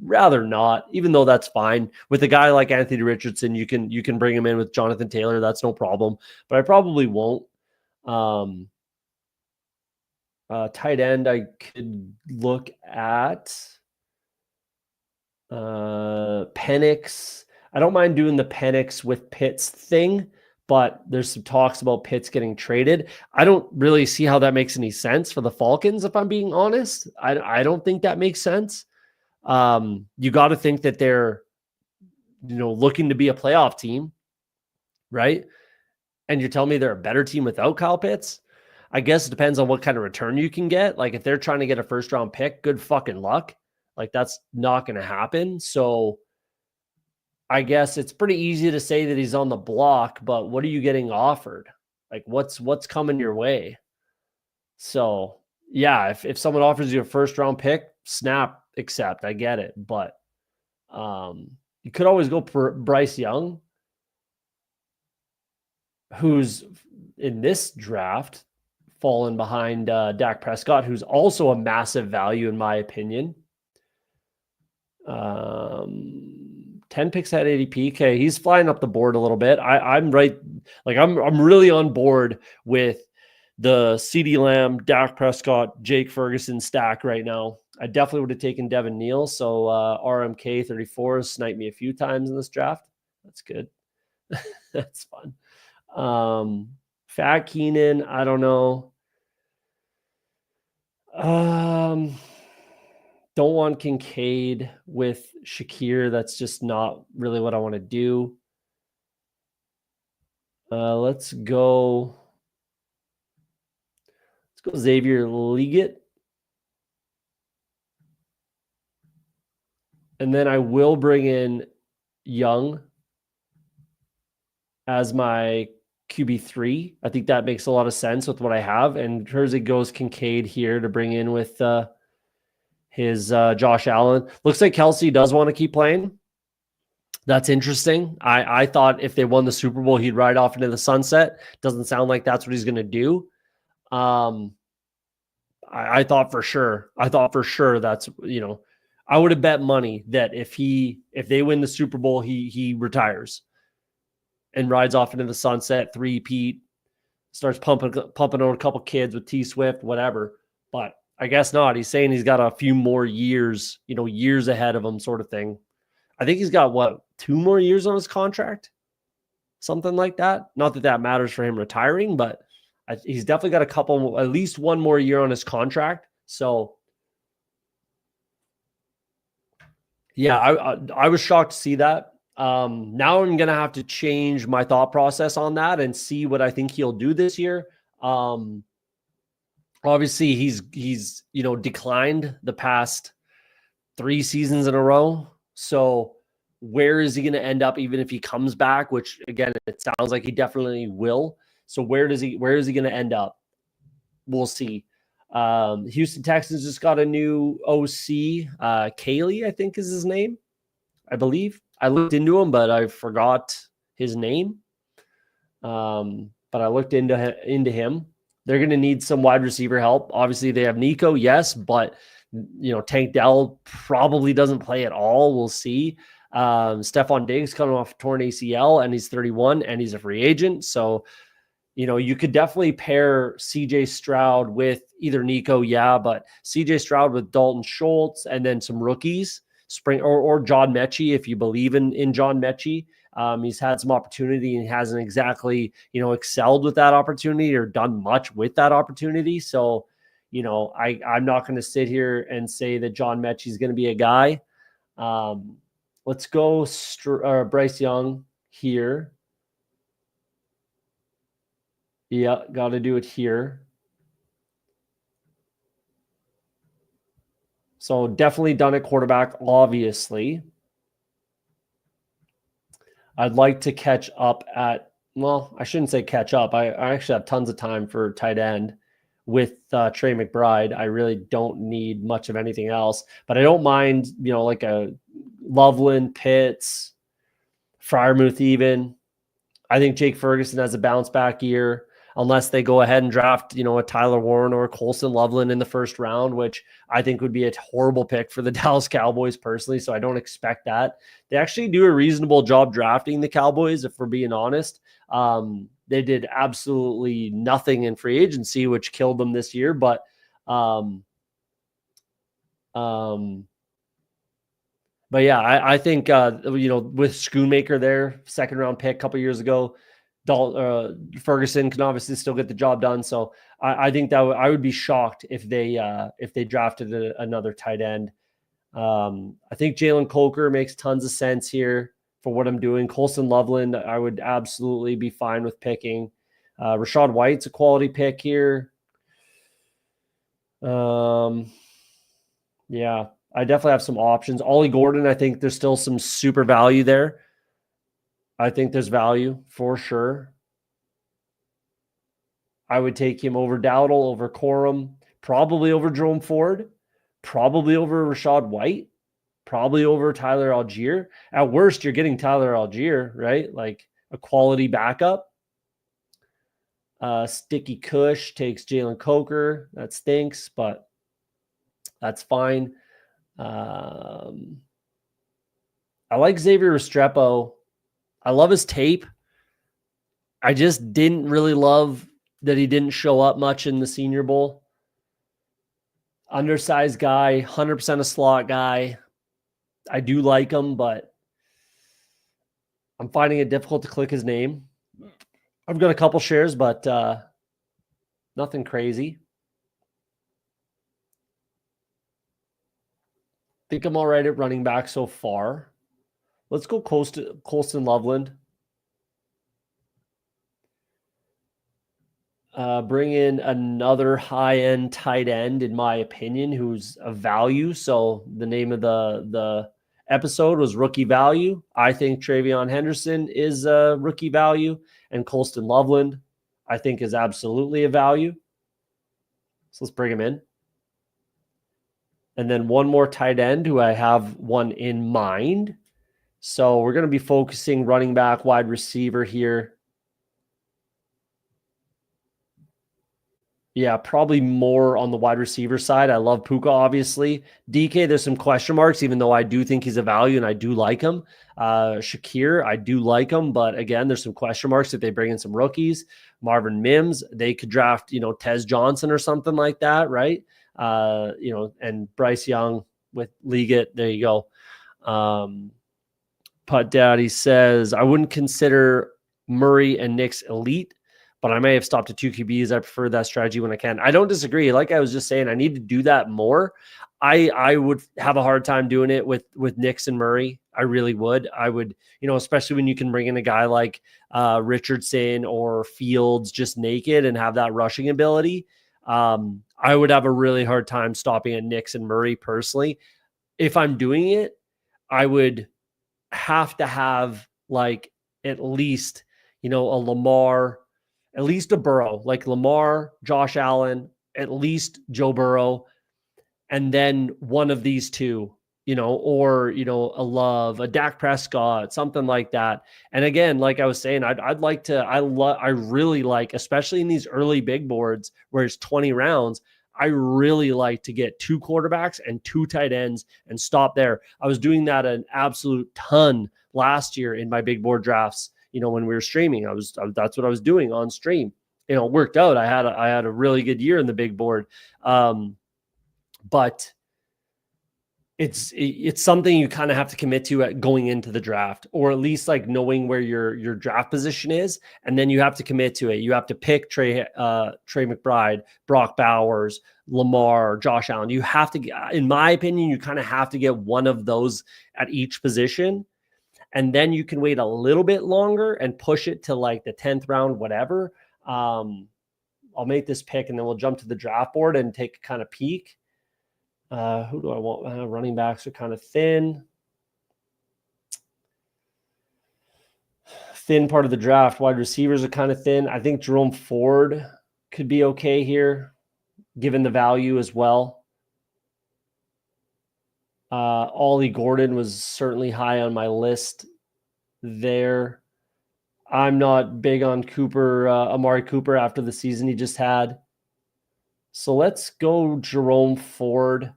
rather not, even though that's fine. With a guy like Anthony Richardson, you can bring him in with Jonathan Taylor. That's no problem, but I probably won't. Tight end, I could look at Penix. I don't mind doing the Penix with Pitts thing, but there's some talks about Pitts getting traded. I don't really see how that makes any sense for the Falcons, if I'm being honest. I don't think that makes sense. You got to think that they're, looking to be a playoff team, right? And you're telling me they're a better team without Kyle Pitts? I guess it depends on what kind of return you can get. Like if they're trying to get a first round pick, good fucking luck. Like that's not going to happen. So I guess it's pretty easy to say that he's on the block, but what are you getting offered? Like what's coming your way? So yeah, if someone offers you a first round pick, snap, accept. I get it. But you could always go for Bryce Young, who's in this draft fallen behind Dak Prescott, who's also a massive value in my opinion. 10 picks at ADP. Okay, he's flying up the board a little bit. I'm right, like I'm really on board with the CeeDee Lamb, Dak Prescott, Jake Ferguson stack right now. I definitely would have taken Devin Neal. So RMK 34 has sniped me a few times in this draft. That's good. That's fun. Fat Keenan, I don't know. Don't want Kincaid with Shakir. That's just not really what I want to do. Let's go Xavier Leggett. And then I will bring in Young as my QB3. I think that makes a lot of sense with what I have. And Herzig goes Kincaid here to bring in with his Josh Allen. Looks like Kelsey does want to keep playing. That's interesting. I thought if they won the Super Bowl, he'd ride off into the sunset. Doesn't sound like that's what he's going to do. I thought for sure. That's, I would have bet money that if they win the Super Bowl, he retires and rides off into the sunset, three-peat, starts pumping out a couple kids with T Swift, whatever. But I guess not. He's saying he's got a few more years, years ahead of him, sort of thing. I think he's got 2 more years on his contract, something like that. Not that that matters for him retiring, but he's definitely got at least 1 more year on his contract. So yeah, I was shocked to see that. Now I'm going to have to change my thought process on that and see what I think he'll do this year. Obviously he's declined the past 3 seasons in a row. So where is he going to end up even if he comes back, which again, it sounds like he definitely will. So where is he going to end up? We'll see. Houston Texans just got a new OC. Kaylee, I think is his name. I believe. I looked into him, but I forgot his name. But I looked into him. They're going to need some wide receiver help. Obviously, they have Nico, yes, but Tank Dell probably doesn't play at all. We'll see. Stephon Diggs coming off torn ACL, and he's 31, and he's a free agent. So, you could definitely pair CJ Stroud with either Nico, but CJ Stroud with Dalton Schultz, and then some rookies, or John Mechie, if you believe in John Mechie. He's had some opportunity and hasn't exactly, excelled with that opportunity or done much with that opportunity. So, I'm not going to sit here and say that John Mechie is going to be a guy. Let's go Bryce Young here. Yeah, got to do it here. So definitely done at quarterback, obviously. I'd like to catch up I shouldn't say catch up. I actually have tons of time for tight end with Trey McBride. I really don't need much of anything else, but I don't mind, like a Loveland, Pitts, Freiermuth even. I think Jake Ferguson has a bounce back year unless they go ahead and draft, a Tyler Warren or a Colson Loveland in the first round, which I think would be a horrible pick for the Dallas Cowboys personally. So I don't expect that. They actually do a reasonable job drafting the Cowboys, if we're being honest. They did absolutely nothing in free agency, which killed them this year. But yeah, I think, with Schoonmaker there, 2nd round pick a couple years ago, Ferguson can obviously still get the job done. So I think that I would be shocked if they drafted another tight end. I think Jalen Coker makes tons of sense here for what I'm doing. Colson Loveland, I would absolutely be fine with picking. Rachaad White's a quality pick here. Yeah, I definitely have some options. Ollie Gordon, I think there's still some super value there. I think there's value for sure. I would take him over Dowdle, over Corum, probably over Jerome Ford, probably over Rachaad White, probably over Tyler Algier. At worst, you're getting Tyler Algier, right? Like a quality backup. Sticky Kush takes Jalen Coker. That stinks, but that's fine. I like Xavier Restrepo. I love his tape. I just didn't really love that he didn't show up much in the Senior Bowl. Undersized guy, 100% a slot guy. I do like him, but I'm finding it difficult to click his name. I've got a couple shares, but nothing crazy. I think I'm all right at running back so far. Let's go Colston Loveland. Bring in another high-end tight end, in my opinion, who's a value. So the name of the episode was Rookie Value. I think Travion Henderson is a rookie value, and Colston Loveland, I think, is absolutely a value. So let's bring him in. And then one more tight end who I have one in mind. So we're going to be focusing running back, wide receiver here. Yeah, probably more on the wide receiver side. I love Puka, obviously. DK, there's some question marks, even though I do think he's a value and I do like him. Shakir, I do like him, but again, there's some question marks if they bring in some rookies. Marvin Mims, they could draft, Tez Johnson or something like that, right? And Bryce Young with Liggett. There you go. Putt Daddy says, I wouldn't consider Murray and Knicks elite, but I may have stopped at 2 QBs. I prefer that strategy when I can. I don't disagree. Like I was just saying, I need to do that more. I would have a hard time doing it with Knicks and Murray. I really would. I would, especially when you can bring in a guy like Richardson or Fields just naked and have that rushing ability. I would have a really hard time stopping at Knicks and Murray personally. If I'm doing it, I would have to have like at least, a Lamar, at least a Burrow, like Lamar, Josh Allen, at least Joe Burrow, and then one of these two, or, a Love, a Dak Prescott, something like that. And again, like I was saying, I really like, especially in these early big boards where it's 20 rounds, I really like to get 2 quarterbacks and 2 tight ends and stop there. I was doing that an absolute ton last year in my big board drafts. When we were streaming, that's what I was doing on stream. It worked out. I had a really good year in the big board. But it's something you kind of have to commit to at going into the draft, or at least like knowing where your draft position is. And then you have to commit to it. You have to pick Trey McBride, Brock Bowers, Lamar, Josh Allen. You have to, in my opinion, you kind of have to get one of those at each position. And then you can wait a little bit longer and push it to like the 10th round, whatever. I'll make this pick and then we'll jump to the draft board and take a kind of peek. Who do I want? Running backs are kind of thin. Thin part of the draft. Wide receivers are kind of thin. I think Jerome Ford could be okay here, given the value as well. Ollie Gordon was certainly high on my list there. I'm not big on Amari Cooper after the season he just had. So let's go Jerome Ford.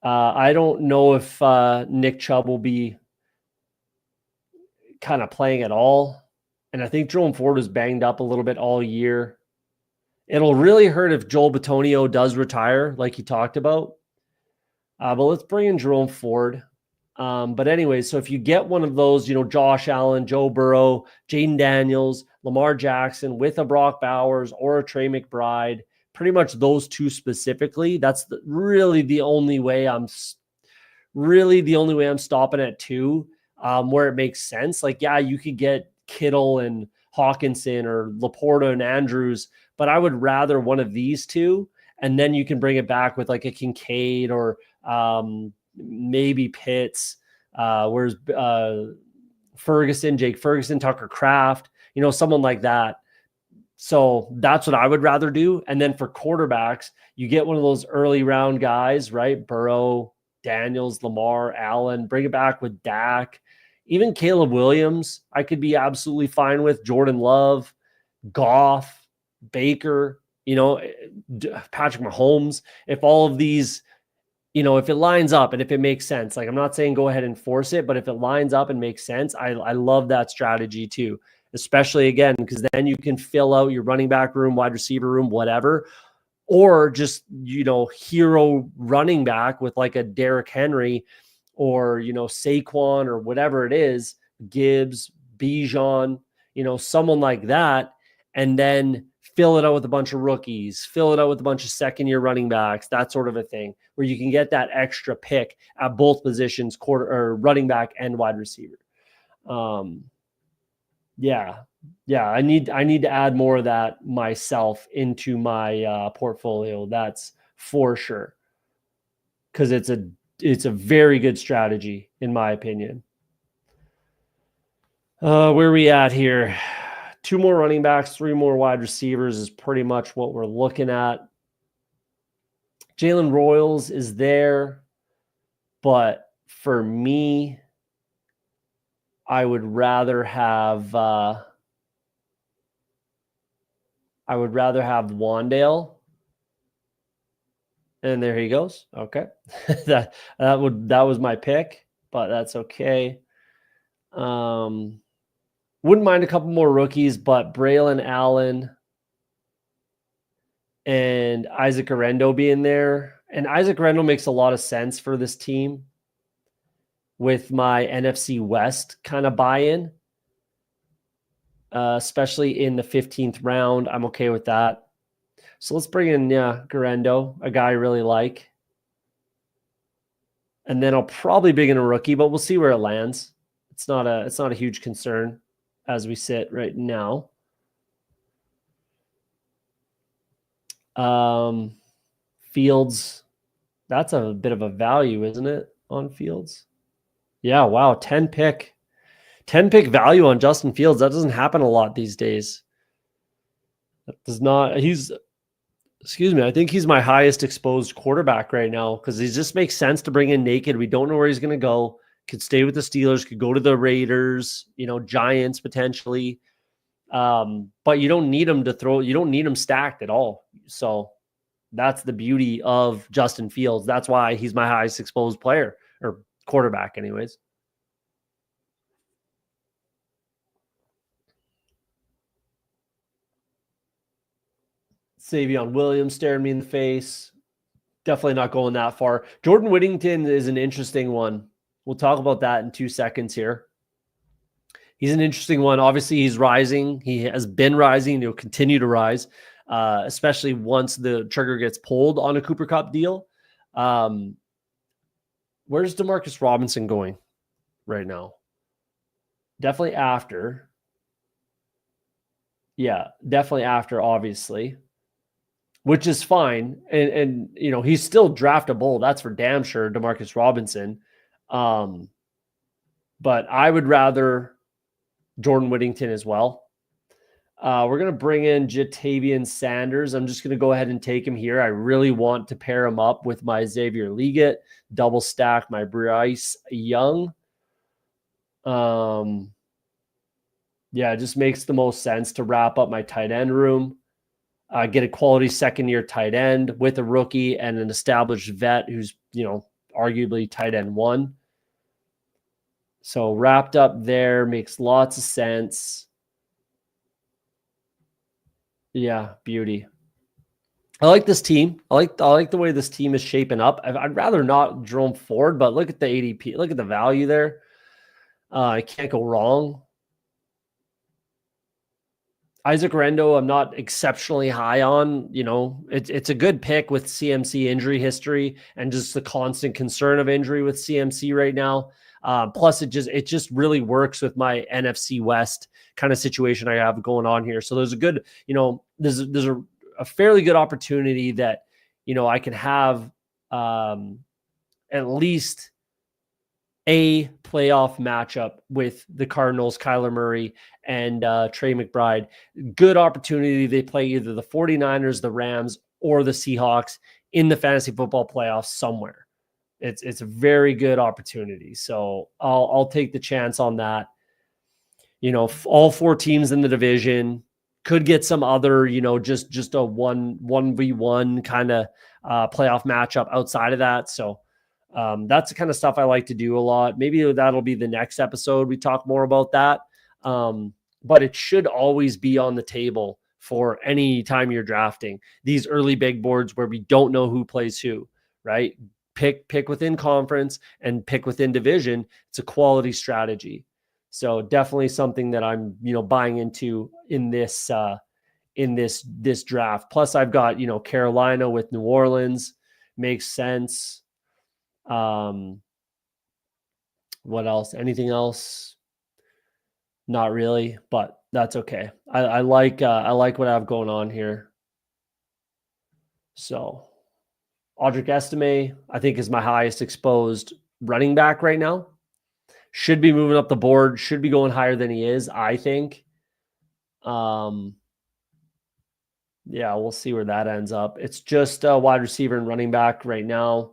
I don't know if Nick Chubb will be kind of playing at all. And I think Jerome Ford was banged up a little bit all year. It'll really hurt if Joel Bitonio does retire, like he talked about. But let's bring in Jerome Ford. But anyway, so if you get one of those, Josh Allen, Joe Burrow, Jaden Daniels, Lamar Jackson with a Brock Bowers or a Trey McBride, pretty much those two specifically, that's really the only way I'm stopping at 2, where it makes sense. Like, yeah, you could get Kittle and Hawkinson or Laporta and Andrews, but I would rather one of these two. And then you can bring it back with like a Kincaid or maybe Pitts, whereas Jake Ferguson, Tucker Kraft, someone like that. So that's what I would rather do. And then for quarterbacks, you get one of those early round guys, right? Burrow, Daniels, Lamar, Allen, bring it back with Dak. Even Caleb Williams, I could be absolutely fine with. Jordan Love, Goff, Baker, Patrick Mahomes, if all of these, if it lines up and if it makes sense, like I'm not saying go ahead and force it, but if it lines up and makes sense, I love that strategy too, especially again, because then you can fill out your running back room, wide receiver room, whatever, or just, hero running back with like a Derrick Henry or, Saquon or whatever it is, Gibbs, Bijan, someone like that, and then fill it out with a bunch of rookies, fill it out with a bunch of second-year running backs, that sort of a thing, where you can get that extra pick at both positions, quarter or running back and wide receiver. Yeah, I need to add more of that myself into my portfolio. That's for sure, because it's a very good strategy in my opinion. Where are we at here? 2 more running backs, 3 more wide receivers is pretty much what we're looking at. Jalen Royals is there, but for me, I would rather have Wandale. And there he goes. Okay. that was my pick, but that's okay. Wouldn't mind a couple more rookies, but Braylon Allen and Isaac Arendo being there. And Isaac Arendo makes a lot of sense for this team with my NFC West kind of buy-in, especially in the 15th round. I'm okay with that. So let's bring in Garendo, a guy I really like. And then I'll probably bring in a rookie, but we'll see where it lands. It's not a huge concern as we sit right now. Fields, that's a bit of a value, isn't it, on Fields? Yeah, wow, 10 pick value on Justin Fields. That doesn't happen a lot these days. That does not. I think he's my highest exposed quarterback right now because he just makes sense to bring in naked. We don't know where he's going to go. Could stay with the Steelers, could go to the Raiders, Giants potentially. But you don't need him to throw. You don't need him stacked at all. So that's the beauty of Justin Fields. That's why he's my highest exposed player or quarterback anyways. Savion Williams staring me in the face. Definitely not going that far. Jordan Whittington is an interesting one. We'll talk about that in 2 seconds here. He's an interesting one. Obviously, he's rising. He has been rising. He'll continue to rise, especially once the trigger gets pulled on a Cooper Kupp deal. Where's Demarcus Robinson going right now? Definitely after. Yeah, definitely after, obviously, which is fine. And he's still draftable. That's for damn sure, Demarcus Robinson. But I would rather Jordan Whittington as well. We're going to bring in Jatavian Sanders. I'm just going to go ahead and take him here. I really want to pair him up with my Xavier Leggett, double stack my Bryce Young. Yeah, it just makes the most sense to wrap up my tight end room. Get a quality second-year tight end with a rookie and an established vet who's, arguably tight end 1. So wrapped up there makes lots of sense. Yeah, beauty. I like this team. I like the way this team is shaping up. I'd rather not Jerome Ford, but look at the ADP. Look at the value there. I can't go wrong. Isaac Rendo, I'm not exceptionally high on. It's a good pick with CMC injury history and just the constant concern of injury with CMC right now. Plus, it just really works with my NFC West kind of situation I have going on here. So there's a good, there's a fairly good opportunity that I can have at least a playoff matchup with the Cardinals, Kyler Murray and Trey McBride. Good opportunity. They play either the 49ers, the Rams, or the Seahawks in the fantasy football playoffs somewhere. It's a very good opportunity. So I'll take the chance on that. All 4 teams in the division, Could get some other, just a 1v1 kind of playoff matchup outside of that. So that's the kind of stuff I like to do a lot. Maybe that'll be the next episode. We talk more about that. But it should always be on the table for any time you're drafting these early big boards where we don't know who plays who, right? Pick within conference and pick within division. It's a quality strategy. So definitely something that I'm, buying into in this draft. Plus I've got, Carolina with New Orleans makes sense. What else? Anything else? Not really, but that's okay. I like what I have going on here. So Audric Estime, I think, is my highest exposed running back right now. Should be moving up the board, should be going higher than he is, I think. Yeah, we'll see where that ends up. It's just a wide receiver and running back right now.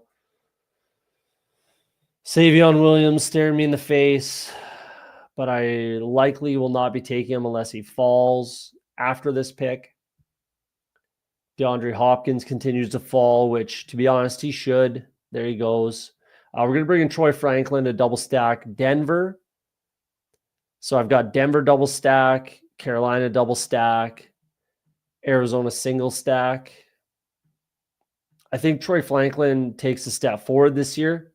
Savion Williams staring me in the face, but I likely will not be taking him unless he falls after this pick. DeAndre Hopkins continues to fall, which, to be honest, he should. There he goes. We're going to bring in Troy Franklin to double stack Denver. So I've got Denver double stack, Carolina double stack, Arizona single stack. I think Troy Franklin takes a step forward this year.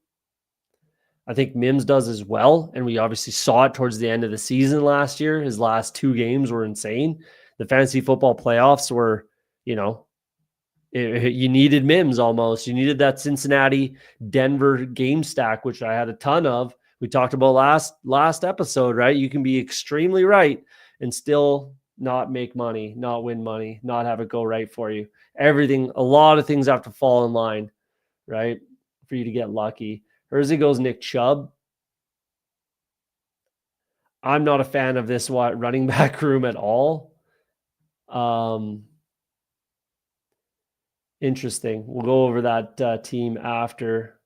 I think Mims does as well. And we obviously saw it towards the end of the season last year. His last 2 games were insane. The fantasy football playoffs were, you needed Mims almost. You needed that Cincinnati Denver game stack, which I had a ton of. We talked about last episode, right? You can be extremely right and still not make money, not win money, not have it go right for you. A lot of things have to fall in line, right, for you to get lucky. Hersey goes Nick Chubb. I'm not a fan of this running back room at all. Interesting. We'll go over that team after.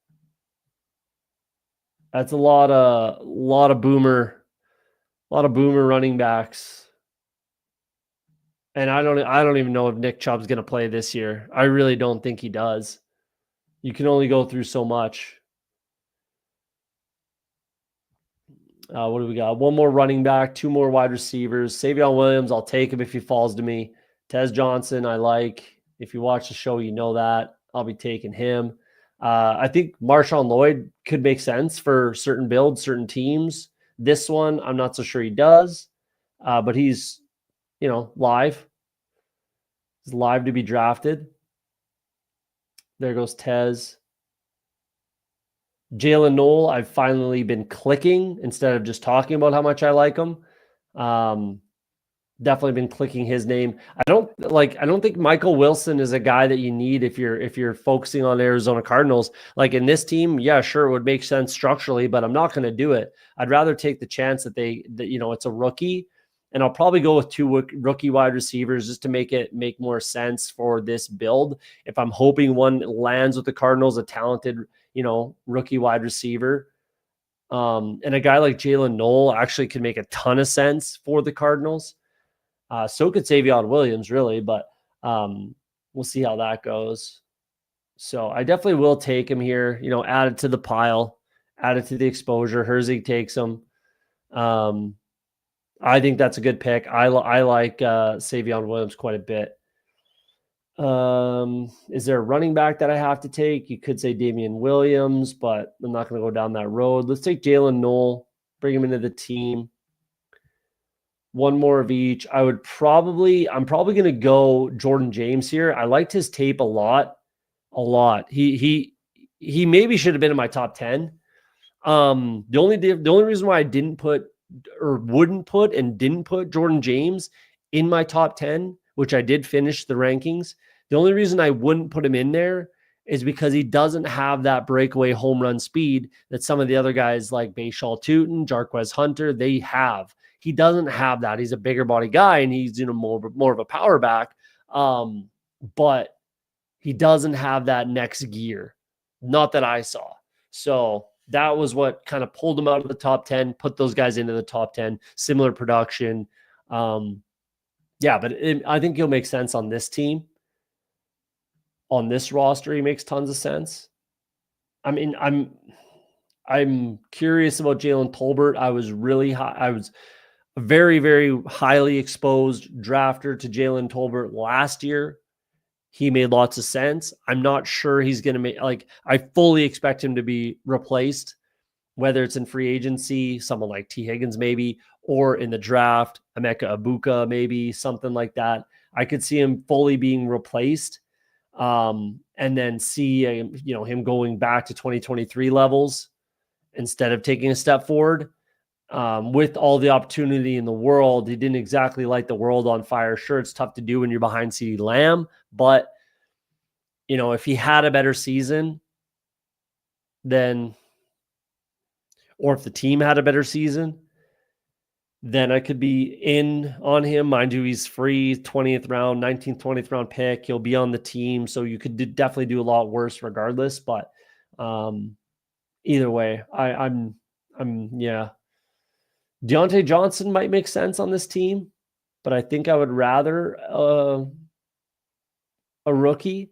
That's a lot of boomer running backs. And I don't even know if Nick Chubb's going to play this year. I really don't think he does. You can only go through so much. What do we got? 1 more running back, 2 more wide receivers. Savion Williams, I'll take him if he falls to me. Tez Johnson, I like. If you watch the show, you know that. I'll be taking him. I think Marshawn Lloyd could make sense for certain builds, certain teams. This one, I'm not so sure he does. But he's, live. He's live to be drafted. There goes Tez. Jalen Noel, I've finally been clicking instead of just talking about how much I like him. Definitely been clicking his name. I don't think Michael Wilson is a guy that you need if you're focusing on Arizona Cardinals. Like in this team, yeah, sure, it would make sense structurally, but I'm not going to do it. I'd rather take the chance that it's a rookie, and I'll probably go with 2 rookie wide receivers just to make more sense for this build. If I'm hoping one lands with the Cardinals, a talented, rookie wide receiver. And a guy like Jalen Noel actually could make a ton of sense for the Cardinals. So could Savion Williams, really, but we'll see how that goes. So I definitely will take him here, add it to the pile, add it to the exposure. Herzig takes him. I think that's a good pick. I like Savion Williams quite a bit. Is there a running back that I have to take? You could say Damian Williams, but I'm not going to go down that road. Let's take Jalen Noel, bring him into the team. 1 more of each. I'm probably going to go Jordan James here. I liked his tape a lot. He maybe should have been in my top 10. The only reason why I didn't put or wouldn't put and didn't put Jordan James in my top 10, which I did finish the rankings. The only reason I wouldn't put him in there is because he doesn't have that breakaway home run speed that some of the other guys like Bayshal Tootin, Jarquez Hunter, they have. He doesn't have that. He's a bigger body guy and he's more of a power back. But he doesn't have that next gear. Not that I saw. So that was what kind of pulled him out of the top 10, put those guys into the top 10, similar production. Yeah, but I think he'll make sense on this team. On this roster, he makes tons of sense. I mean, I'm curious about Jalen Tolbert. I was really high. I was a very, very highly exposed drafter to Jalen Tolbert last year. He made lots of sense. I'm not sure he's going to make, like, I fully expect him to be replaced, whether it's in free agency, someone like T. Higgins maybe, or in the draft, Emeka Ibuka maybe, something like that. I could see him fully being replaced, and then see him going back to 2023 levels instead of taking a step forward. With all the opportunity in the world, he didn't exactly light the world on fire. Sure, it's tough to do when you're behind CeeDee Lamb, but if he had a better season, then, or if the team had a better season, then I could be in on him. Mind you, he's free, 20th round, 19th, 20th round pick. He'll be on the team, so you could definitely do a lot worse regardless. But either way, I'm yeah. Deontay Johnson might make sense on this team, but I think I would rather a rookie.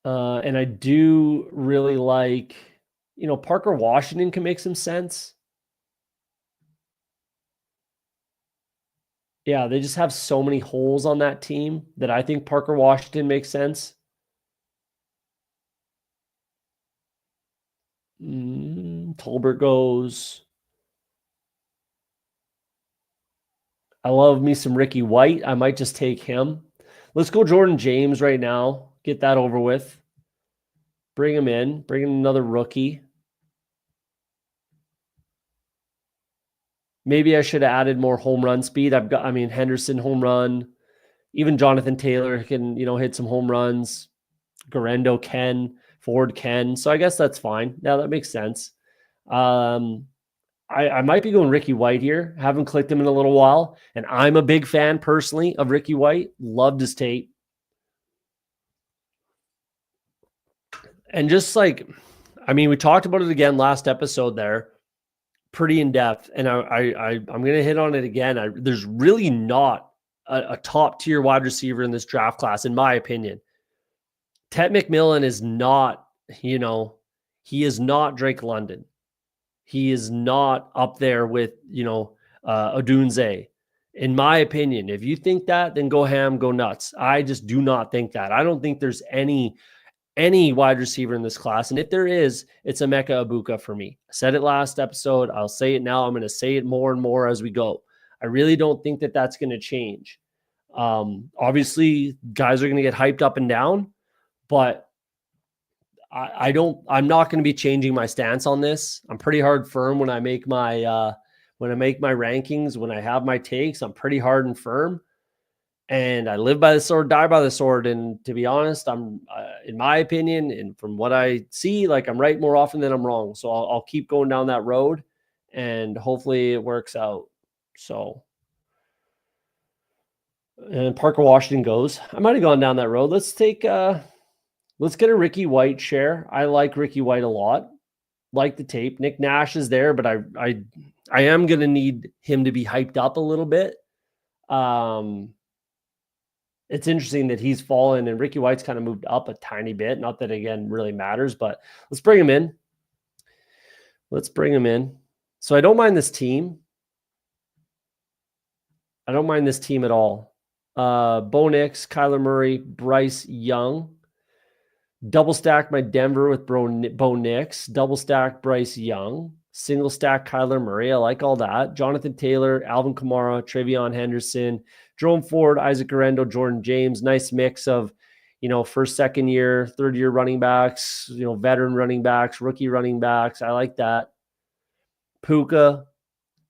And I do really like, Parker Washington can make some sense. Yeah, they just have so many holes on that team that I think Parker Washington makes sense. Tolbert goes. I love me some Ricky White. I might just take him. Let's go Jordan James right now. Get that over with. Bring him in. Bring in another rookie. Maybe I should have added more home run speed. Henderson home run. Even Jonathan Taylor can, hit some home runs. Garendo can. Ford can. So I guess that's fine. Yeah, that makes sense. I might be going Ricky White here. Haven't clicked him in a little while. And I'm a big fan personally of Ricky White. Loved his tape. And just we talked about it again last episode there, pretty in depth. And I'm going to hit on it again. There's really not a top tier wide receiver in this draft class, in my opinion. Ted McMillan is not, he is not Drake London. He is not up there with, Odunze. In my opinion, if you think that, then go ham, go nuts. I just do not think that. I don't think there's any wide receiver in this class. And if there is, it's Emeka Ibuka for me. I said it last episode. I'll say it now. I'm going to say it more and more as we go. I really don't think that that's going to change. Obviously, guys are going to get hyped up and down, but I'm not going to be changing my stance on this. I'm pretty hard firm when I make my rankings, when I have my takes. I'm pretty hard and firm. And I live by the sword, die by the sword. And to be honest, I'm, in my opinion, and from what I see, I'm right more often than I'm wrong. So I'll keep going down that road, and hopefully it works out. So, and Parker Washington goes. I might have gone down that road. Let's get a Ricky White share. I like Ricky White a lot. Like the tape. Nick Nash is there, but I am going to need him to be hyped up a little bit. It's interesting that he's fallen and Ricky White's kind of moved up a tiny bit. Not that, again, really matters, but let's bring him in. So I don't mind this team. I don't mind this team at all. Bo Nix, Kyler Murray, Bryce Young. Double stack my Denver with Bo Nix. Double stack Bryce Young. Single stack Kyler Murray. I like all that. Jonathan Taylor, Alvin Kamara, Travion Henderson, Jerome Ford, Isaac Garendo, Jordan James. Nice mix of, first, second year, third year running backs, veteran running backs, rookie running backs. I like that. Puka,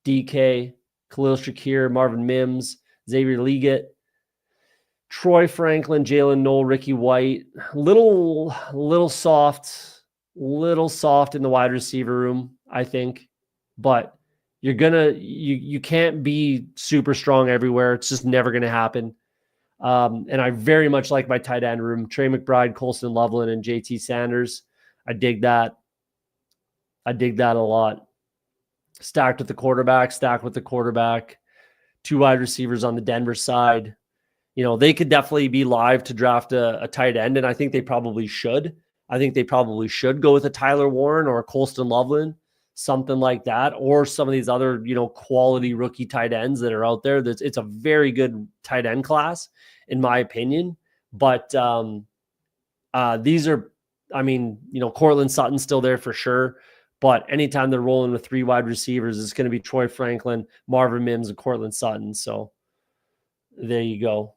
DK, Khalil Shakir, Marvin Mims, Xavier Leggett, Troy Franklin, Jalen Noel, Ricky White. Little soft in the wide receiver room, I think. But you can't be super strong everywhere. It's just never going to happen. And I very much like my tight end room. Trey McBride, Colston Loveland, and JT Sanders. I dig that a lot. stacked with the quarterback, 2 wide receivers on the Denver side. They could definitely be live to draft a tight end, and I think they probably should. I think they probably should go with a Tyler Warren or a Colston Loveland, something like that, or some of these other, quality rookie tight ends that are out there. It's a very good tight end class, in my opinion. But these are, Cortland Sutton's still there for sure. But anytime they're rolling with 3 wide receivers, it's going to be Troy Franklin, Marvin Mims, and Cortland Sutton. So there you go.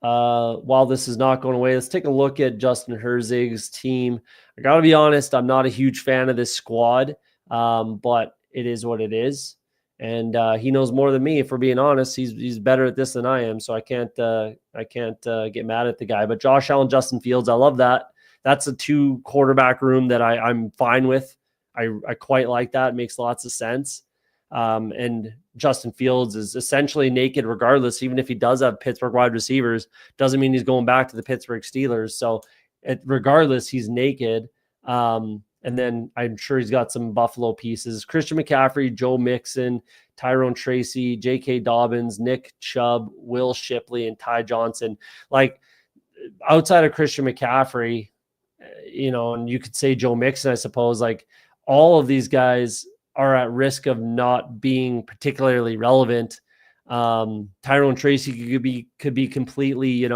While this is not going away, let's take a look at Justin Herzig's team. I got to be honest, I'm not a huge fan of this squad, but it is what it is. And he knows more than me. If we're being honest, he's better at this than I am. So I can't get mad at the guy. But Josh Allen, Justin Fields, I love that. That's a 2 quarterback room that I'm fine with. I quite like that. It makes lots of sense. And Justin Fields is essentially naked regardless. Even if he does have Pittsburgh wide receivers, doesn't mean he's going back to the Pittsburgh Steelers. So regardless, he's naked. And then I'm sure he's got some Buffalo pieces. Christian McCaffrey, Joe Mixon, Tyrone Tracy, J.K. Dobbins, Nick Chubb, Will Shipley, and Ty Johnson. Like, outside of Christian McCaffrey, and you could say Joe Mixon, I suppose, like, all of these guys are at risk of not being particularly relevant. Tyrone Tracy could be completely,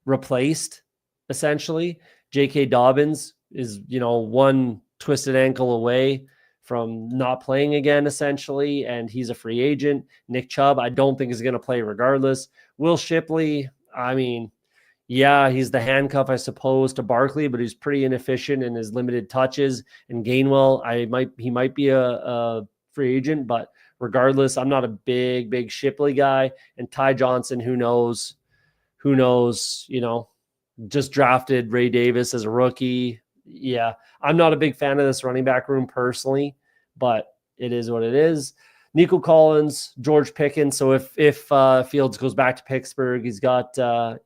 replaced, essentially. J.K. Dobbins is, one twisted ankle away from not playing again, essentially, and he's a free agent. Nick Chubb, I don't think is going to play regardless. Will Shipley, yeah, he's the handcuff, I suppose, to Barkley, but he's pretty inefficient in his limited touches. And Gainwell, he might be a free agent, but regardless, I'm not a big Shipley guy. And Ty Johnson, who knows, just drafted Ray Davis as a rookie. Yeah, I'm not a big fan of this running back room personally, but it is what it is. Nico Collins, George Pickens. So if Fields goes back to Pittsburgh, he's got a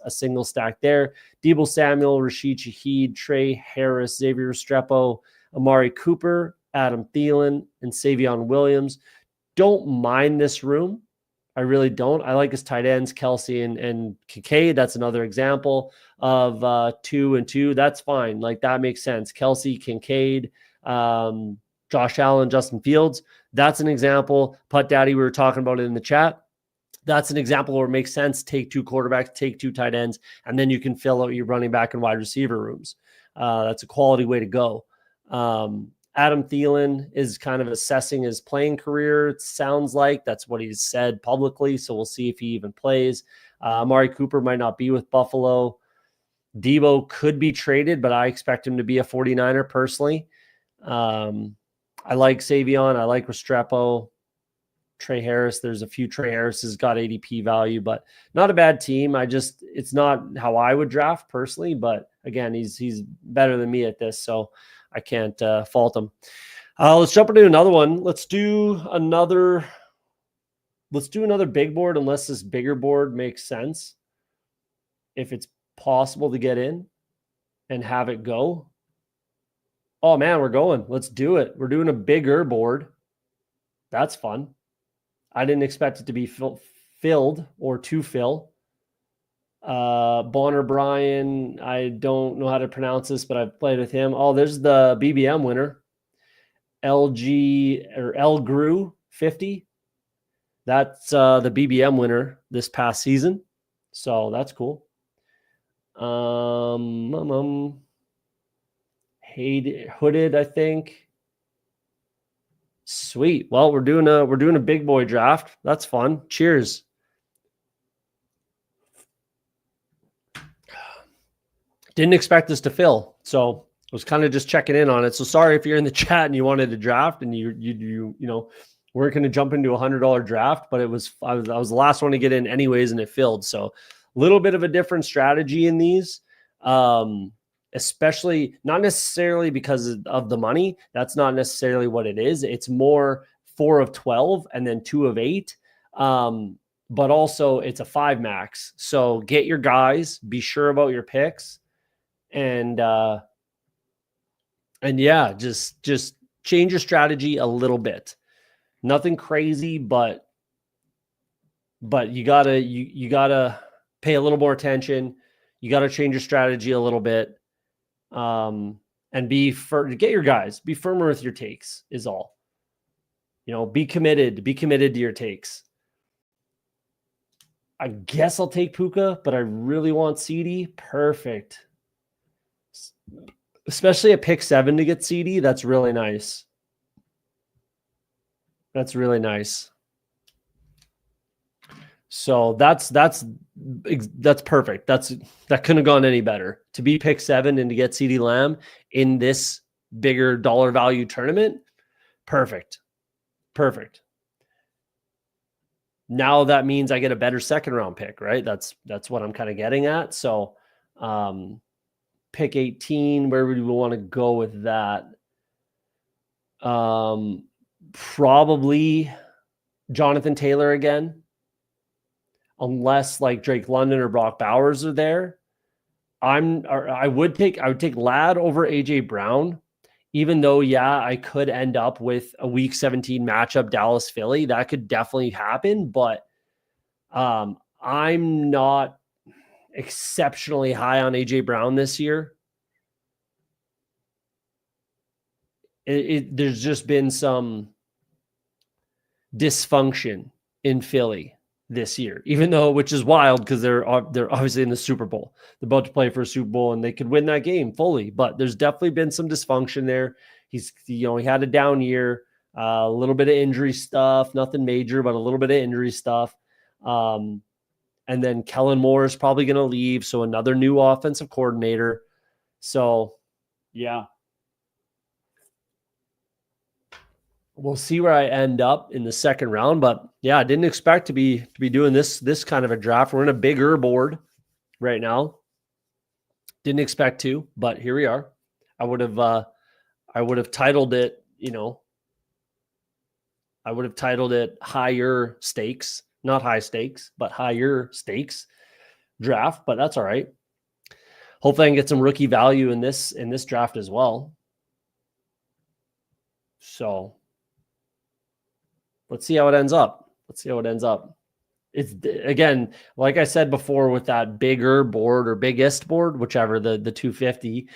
single stack there. Deebo Samuel, Rashid Shaheed, Trey Harris, Xavier Restrepo, Amari Cooper, Adam Thielen, and Savion Williams. Don't mind this room. I really don't. I like his tight ends, Kelsey and Kincaid. That's another example of 2 and 2. That's fine. Like, that makes sense. Kelsey, Kincaid, Josh Allen, Justin Fields. That's an example. Putt Daddy, we were talking about it in the chat. That's an example where it makes sense. Take 2 quarterbacks, take 2 tight ends, and then you can fill out your running back and wide receiver rooms. That's a quality way to go. Adam Thielen is kind of assessing his playing career. It sounds like that's what he's said publicly. So we'll see if he even plays. Amari Cooper might not be with Buffalo. Deebo could be traded, but I expect him to be a 49er personally. I like Savion. I like Restrepo. Trey Harris. There's a few Trey Harris's got ADP value, but not a bad team. It's not how I would draft personally, but again, he's better than me at this, so I can't fault him. Let's jump into another one. Let's do another big board, unless this bigger board makes sense. If it's possible to get in and have it go. Oh man, we're going. Let's do it. We're doing a bigger board. That's fun. I didn't expect it to be filled or to fill. Bonner Brian, I don't know how to pronounce this, but I've played with him. Oh, there's the BBM winner. LG or El Gru 50. That's the BBM winner this past season. So that's cool. Hooded, I think. Sweet. Well, we're doing a big boy draft. That's fun. Cheers. Didn't expect this to fill, so I was kind of just checking in on it. So sorry if you're in the chat and you wanted to draft and you weren't going to jump into $100 draft, but I was the last one to get in anyways, and it filled. So a little bit of a different strategy in these. Especially not necessarily because of the money. That's not necessarily what it is. It's more 4 of 12 and then 2 of 8. But also it's a 5 max. So get your guys, be sure about your picks, and yeah, just change your strategy a little bit. Nothing crazy, but you gotta pay a little more attention. You gotta change your strategy a little bit, and get your guys. Be firmer with your takes. Is all. Be committed. Be committed to your takes. I guess I'll take Puka, but I really want CD. Perfect. Especially at pick 7 to get CD. That's really nice. That's really nice. So that's perfect. That couldn't have gone any better. To be pick 7 and to get CD Lamb in this bigger dollar value tournament. Perfect. Perfect. Now that means I get a better second round pick, right? That's what I'm kind of getting at. So pick 18, where would we want to go with that? Probably Jonathan Taylor again. Unless like Drake London or Brock Bowers are there. I would take Ladd over AJ Brown, even though, yeah, I could end up with a week 17 matchup, Dallas Philly. That could definitely happen, but I'm not exceptionally high on AJ Brown this year. There's just been some dysfunction in Philly this year, even though, which is wild because they're obviously in the Super Bowl. They're about to play for a Super Bowl and they could win that game fully, but there's definitely been some dysfunction there. He had a down year, a little bit of injury stuff, nothing major, but a little bit of injury stuff. And then Kellen Moore is probably going to leave. So another new offensive coordinator. So yeah, we'll see where I end up in the second round, but yeah, I didn't expect to be doing this kind of a draft. We're in a bigger board right now. Didn't expect to, but here we are. I would have titled it, I would have titled it higher stakes, not high stakes, but higher stakes draft, but that's all right. Hopefully I can get some rookie value in this draft as well. So let's see how it ends up. It's, again, like I said before, with that bigger board or biggest board, whichever, the 250,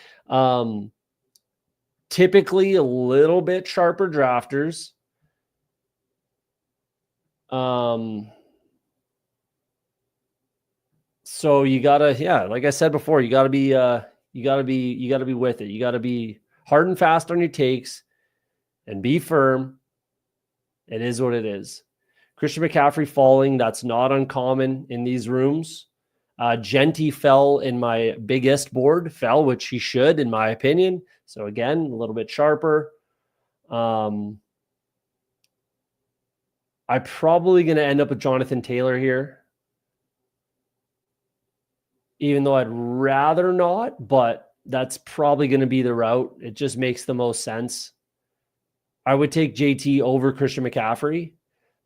typically a little bit sharper drafters. So you gotta, yeah, like I said before, you gotta be with it. You gotta be hard and fast on your takes and be firm. It is what it is. Christian McCaffrey falling, that's not uncommon in these rooms. Genty fell in my biggest board, which he should, in my opinion. So again, a little bit sharper. I'm probably going to end up with Jonathan Taylor here, even though I'd rather not, but that's probably going to be the route. It just makes the most sense. I would take JT over Christian McCaffrey.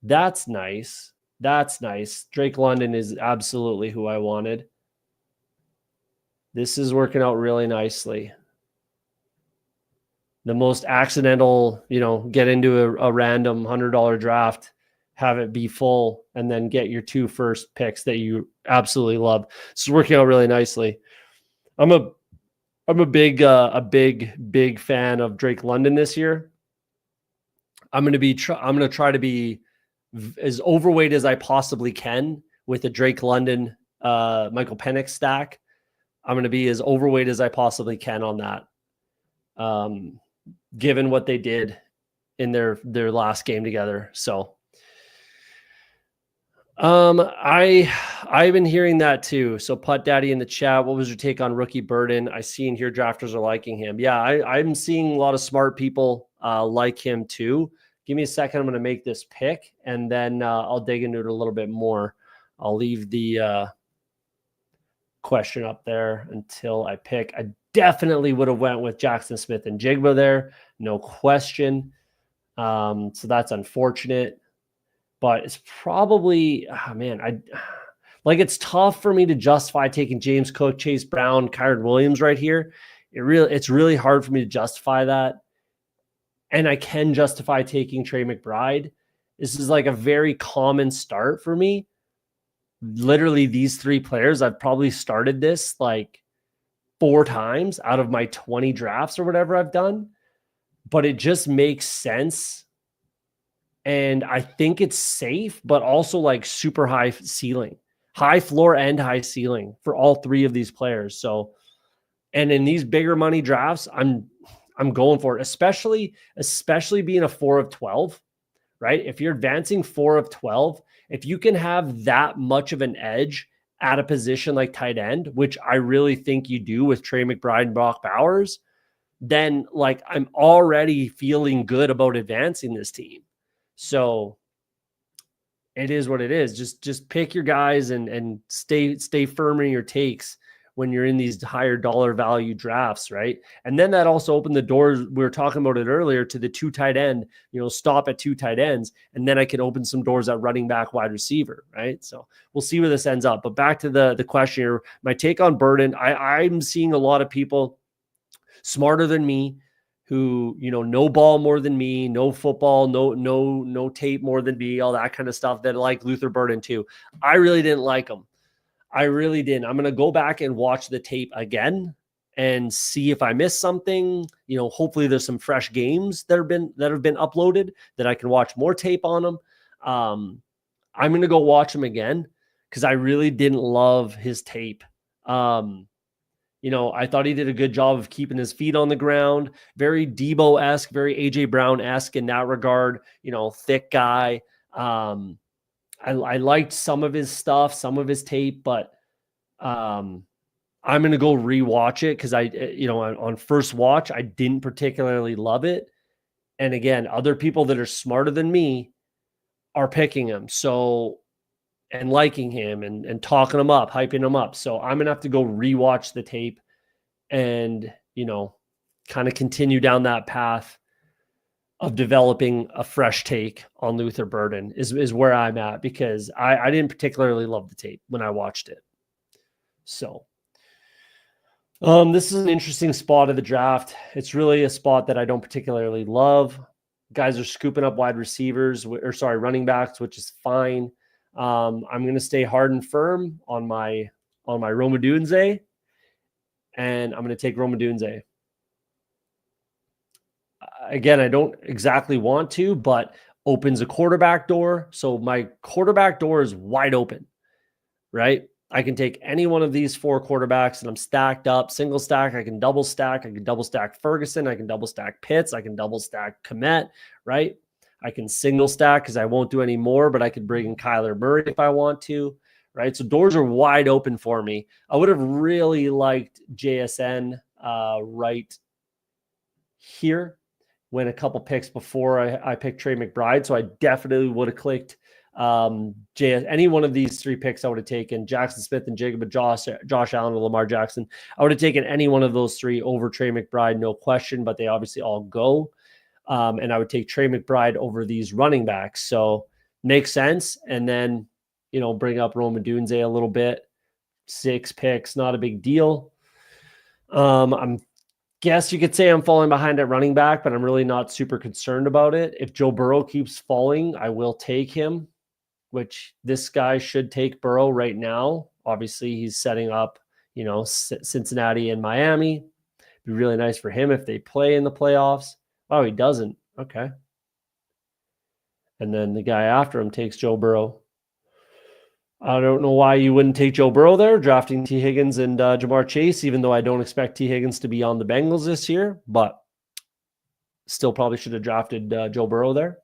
That's nice. Drake London is absolutely who I wanted. This is working out really nicely. The most accidental, get into a random $100 draft, have it be full, and then get your 2 first picks that you absolutely love. It's working out really nicely. I'm a big fan of Drake London this year. I'm going to try to be as overweight as I possibly can with the Drake London, Michael Penix stack. I'm going to be as overweight as I possibly can on that, given what they did in their last game together. So, I've been hearing that too. So Putt Daddy in the chat, what was your take on rookie Burden? I see in here drafters are liking him. Yeah, I'm seeing a lot of smart people like him too. Give me a second. I'm going to make this pick, and then I'll dig into it a little bit more. I'll leave the question up there until I pick. I definitely would have went with Jackson Smith and Jigba there, no question. So that's unfortunate, but it's probably, it's tough for me to justify taking James Cook, Chase Brown, Kyron Williams right here. It's really hard for me to justify that. and I can justify taking Trey McBride. This is like a very common start for me. Literally, these 3 players, I've probably started this like 4 times out of my 20 drafts or whatever I've done, but it just makes sense. And I think it's safe, but also like super high ceiling, high floor and high ceiling for all 3 of these players. So, and in these bigger money drafts, I'm going for it, especially being a 4 of 12, right? If you're advancing 4 of 12, if you can have that much of an edge at a position like tight end, which I really think you do with Trey McBride and Brock Bowers, then like I'm already feeling good about advancing this team. So it is what it is. Just pick your guys and stay firm in your takes when you're in these higher dollar value drafts, right? And then that also opened the doors. We were talking about it earlier to the 2 tight end, stop at 2 tight ends, and then I can open some doors at running back, wide receiver, right? So we'll see where this ends up. But back to the question here, my take on Burden, I'm seeing a lot of people smarter than me who, know ball more than me, know football, no tape more than me, all that kind of stuff, that like Luther Burden too. I really didn't like him. I really didn't. I'm going to go back and watch the tape again and see if I missed something. Hopefully there's some fresh games that have been uploaded that I can watch more tape on them. I'm going to go watch him again because I really didn't love his tape. I thought he did a good job of keeping his feet on the ground. Very Debo-esque, very AJ Brown-esque in that regard. Thick guy. I liked some of his stuff, some of his tape, but I'm going to go rewatch it because on first watch, I didn't particularly love it. And again, other people that are smarter than me are picking him. So, and liking him and talking him up, hyping him up. So I'm going to have to go rewatch the tape and, kind of continue down that path of developing a fresh take on Luther Burden is where I'm at, because I didn't particularly love the tape when I watched it. So this is an interesting spot of the draft. It's really a spot that I don't particularly love. Guys are scooping up wide receivers, running backs, which is fine. I'm going to stay hard and firm on my Rome Odunze, and I'm going to take Rome Odunze. Again, I don't exactly want to, but opens a quarterback door. So my quarterback door is wide open, right? I can take any one of these 4 quarterbacks and I'm stacked up, single stack. I can double stack. I can double stack Ferguson. I can double stack Pitts. I can double stack Kmet, right? I can single stack because I won't do any more, but I could bring in Kyler Murray if I want to, right? So doors are wide open for me. I would have really liked JSN right here, went a couple picks before I picked Trey McBride. So I definitely would have clicked any one of these 3 picks. I would have taken Jackson Smith and Jacob, but Josh Allen or Lamar Jackson. I would have taken any one of those 3 over Trey McBride, no question, but they obviously all go. And I would take Trey McBride over these running backs. So makes sense. And then, bring up Rome Odunze a little bit. 6 picks, not a big deal. I'm guess you could say I'm falling behind at running back, but I'm really not super concerned about it. If Joe Burrow keeps falling, I will take him, which this guy should take Burrow right now. Obviously, he's setting up, Cincinnati and Miami. It'd be really nice for him if they play in the playoffs. Oh, he doesn't. Okay. And then the guy after him takes Joe Burrow. I don't know why you wouldn't take Joe Burrow there, drafting T. Higgins and Jamar Chase, even though I don't expect T. Higgins to be on the Bengals this year, but still probably should have drafted Joe Burrow there.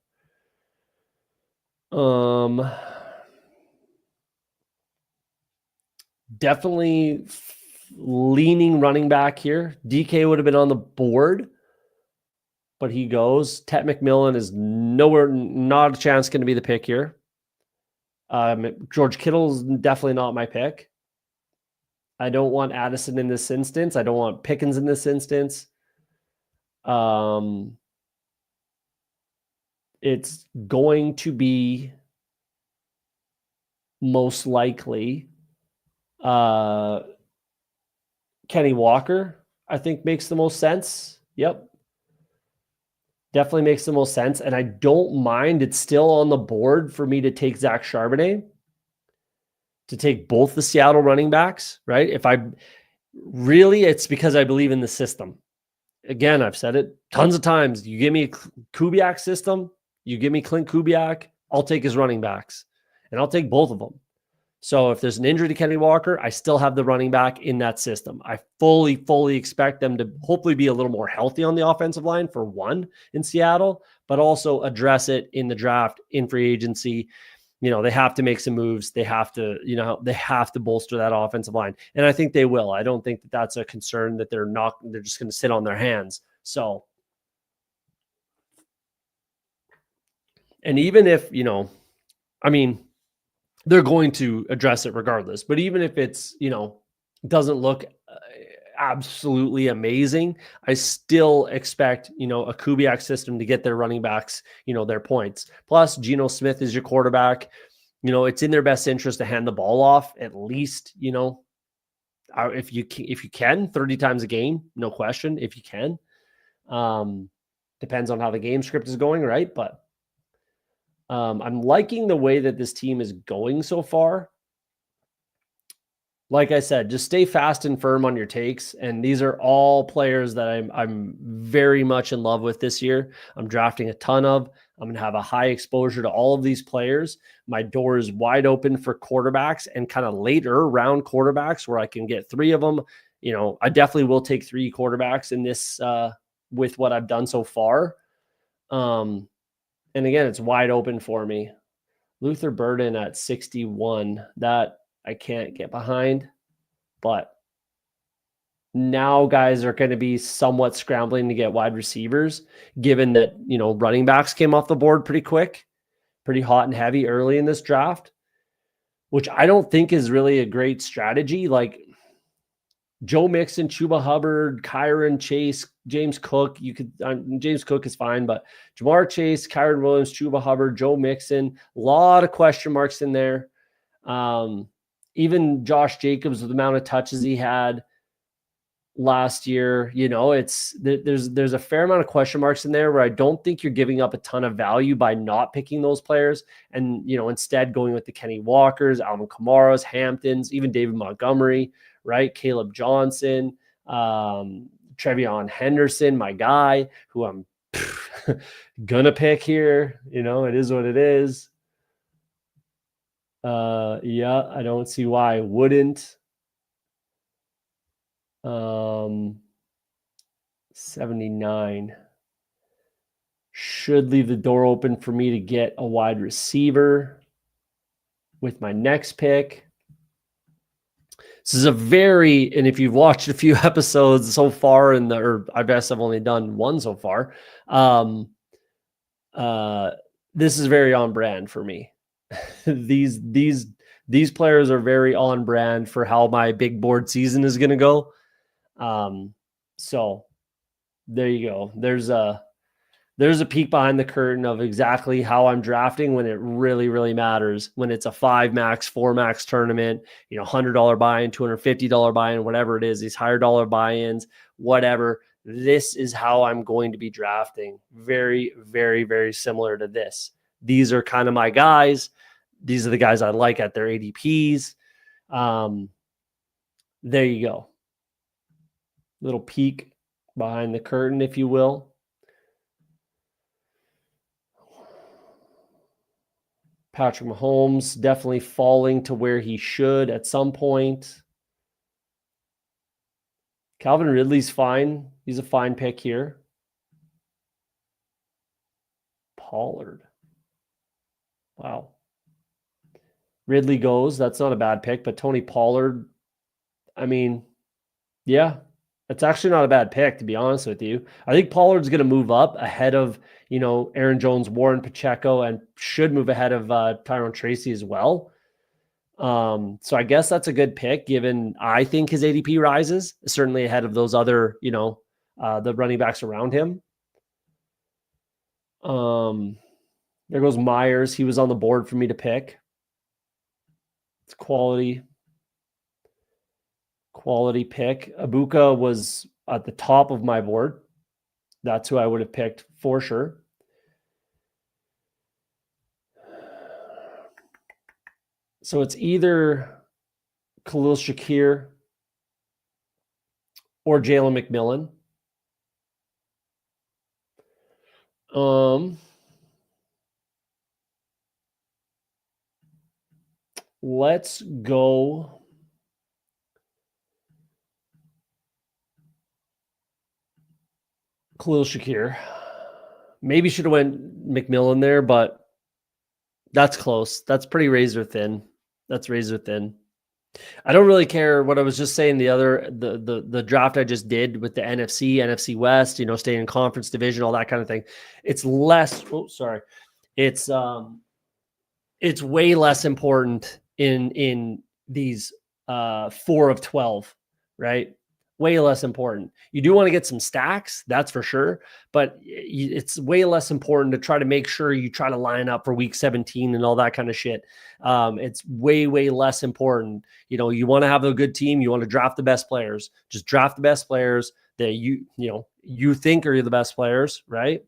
Definitely leaning running back here. DK would have been on the board, but he goes. Tet McMillan is nowhere, not a chance going to be the pick here. George Kittle's definitely not my pick. I don't want Addison in this instance. I don't want Pickens in this instance. It's going to be most likely Kenny Walker, I think makes the most sense. Yep. Definitely makes the most sense. And I don't mind. It's still on the board for me to take Zach Charbonnet, to take both the Seattle running backs, right? If I really, it's because I believe in the system. Again, I've said it tons of times. You give me a Kubiak system, you give me Clint Kubiak, I'll take his running backs, and I'll take both of them. So if there's an injury to Kenny Walker, I still have the running back in that system. I fully expect them to hopefully be a little more healthy on the offensive line for one in Seattle, but also address it in the draft, in free agency. They have to make some moves. They have to, they have to bolster that offensive line. And I think they will. I don't think that that's a concern that they're just going to sit on their hands. So, and even if, I mean, they're going to address it regardless. But even if it's, doesn't look absolutely amazing, I still expect, a Kubiak system to get their running backs, their points. Plus, Geno Smith is your quarterback. It's in their best interest to hand the ball off at least, if you can 30 times a game, no question, if you can. Depends on how the game script is going, right? But I'm liking the way that this team is going so far. Like I said, just stay fast and firm on your takes. And these are all players that I'm very much in love with this year. I'm drafting a ton of. I'm going to have a high exposure to all of these players. My door is wide open for quarterbacks and kind of later round quarterbacks where I can get 3 of them. I definitely will take 3 quarterbacks in this with what I've done so far. And again, it's wide open for me. Luther Burden at 61, that I can't get behind, but now guys are going to be somewhat scrambling to get wide receivers, given that, running backs came off the board pretty quick, pretty hot and heavy early in this draft, which I don't think is really a great strategy. Like Joe Mixon, Chuba Hubbard, Kyron Chase, James Cook. James Cook is fine, but Jamar Chase, Kyron Williams, Chuba Hubbard, Joe Mixon, a lot of question marks in there. Even Josh Jacobs, with the amount of touches he had last year, there's a fair amount of question marks in there where I don't think you're giving up a ton of value by not picking those players and, instead going with the Kenny Walkers, Alvin Kamaras, Hamptons, even David Montgomery, right? Caleb Johnson, Trevion Henderson, my guy, who I'm gonna pick here. It is what it is. Yeah, I don't see why I wouldn't. 79 should leave the door open for me to get a wide receiver with my next pick. This is and if you've watched a few episodes so far or I guess I've only done one so far. This is very on brand for me. These players are very on brand for how my big board season is going to go. So there you go. There's a peek behind the curtain of exactly how I'm drafting when it really, really matters. When it's a 5 max, 4 max tournament, $100 buy-in, $250 buy-in, whatever it is, these higher dollar buy-ins, whatever. This is how I'm going to be drafting. Very, very, very similar to this. These are kind of my guys. These are the guys I like at their ADPs. There you go. Little peek behind the curtain, if you will. Patrick Mahomes definitely falling to where he should at some point. Calvin Ridley's fine. He's a fine pick here. Pollard. Wow. Ridley goes. That's not a bad pick, but Tony Pollard, I mean, yeah, it's actually not a bad pick, to be honest with you. I think Pollard's going to move up ahead of, Aaron Jones, Warren Pacheco, and should move ahead of Tyrone Tracy as well. So I guess that's a good pick, given I think his ADP rises, certainly ahead of those other, the running backs around him. There goes Myers. He was on the board for me to pick. It's quality pick. Ibuka was at the top of my board. That's who I would have picked for sure. So it's either Khalil Shakir or Jalen McMillan. Let's go. Khalil Shakir. Maybe should have went McMillan there, but that's close. That's pretty razor thin. That's razor thin. I don't really care what I was just saying. The draft I just did with the NFC West, staying in conference division, all that kind of thing. It's less. Oh, sorry. It's way less important in these 4 of 12, right? Way less important. You do want to get some stacks, that's for sure, but it's way less important to try to make sure you try to line up for week 17 and all that kind of shit. It's way less important. You want to have a good team. You want to draft the best players. Just draft the best players that you think are the best players, right?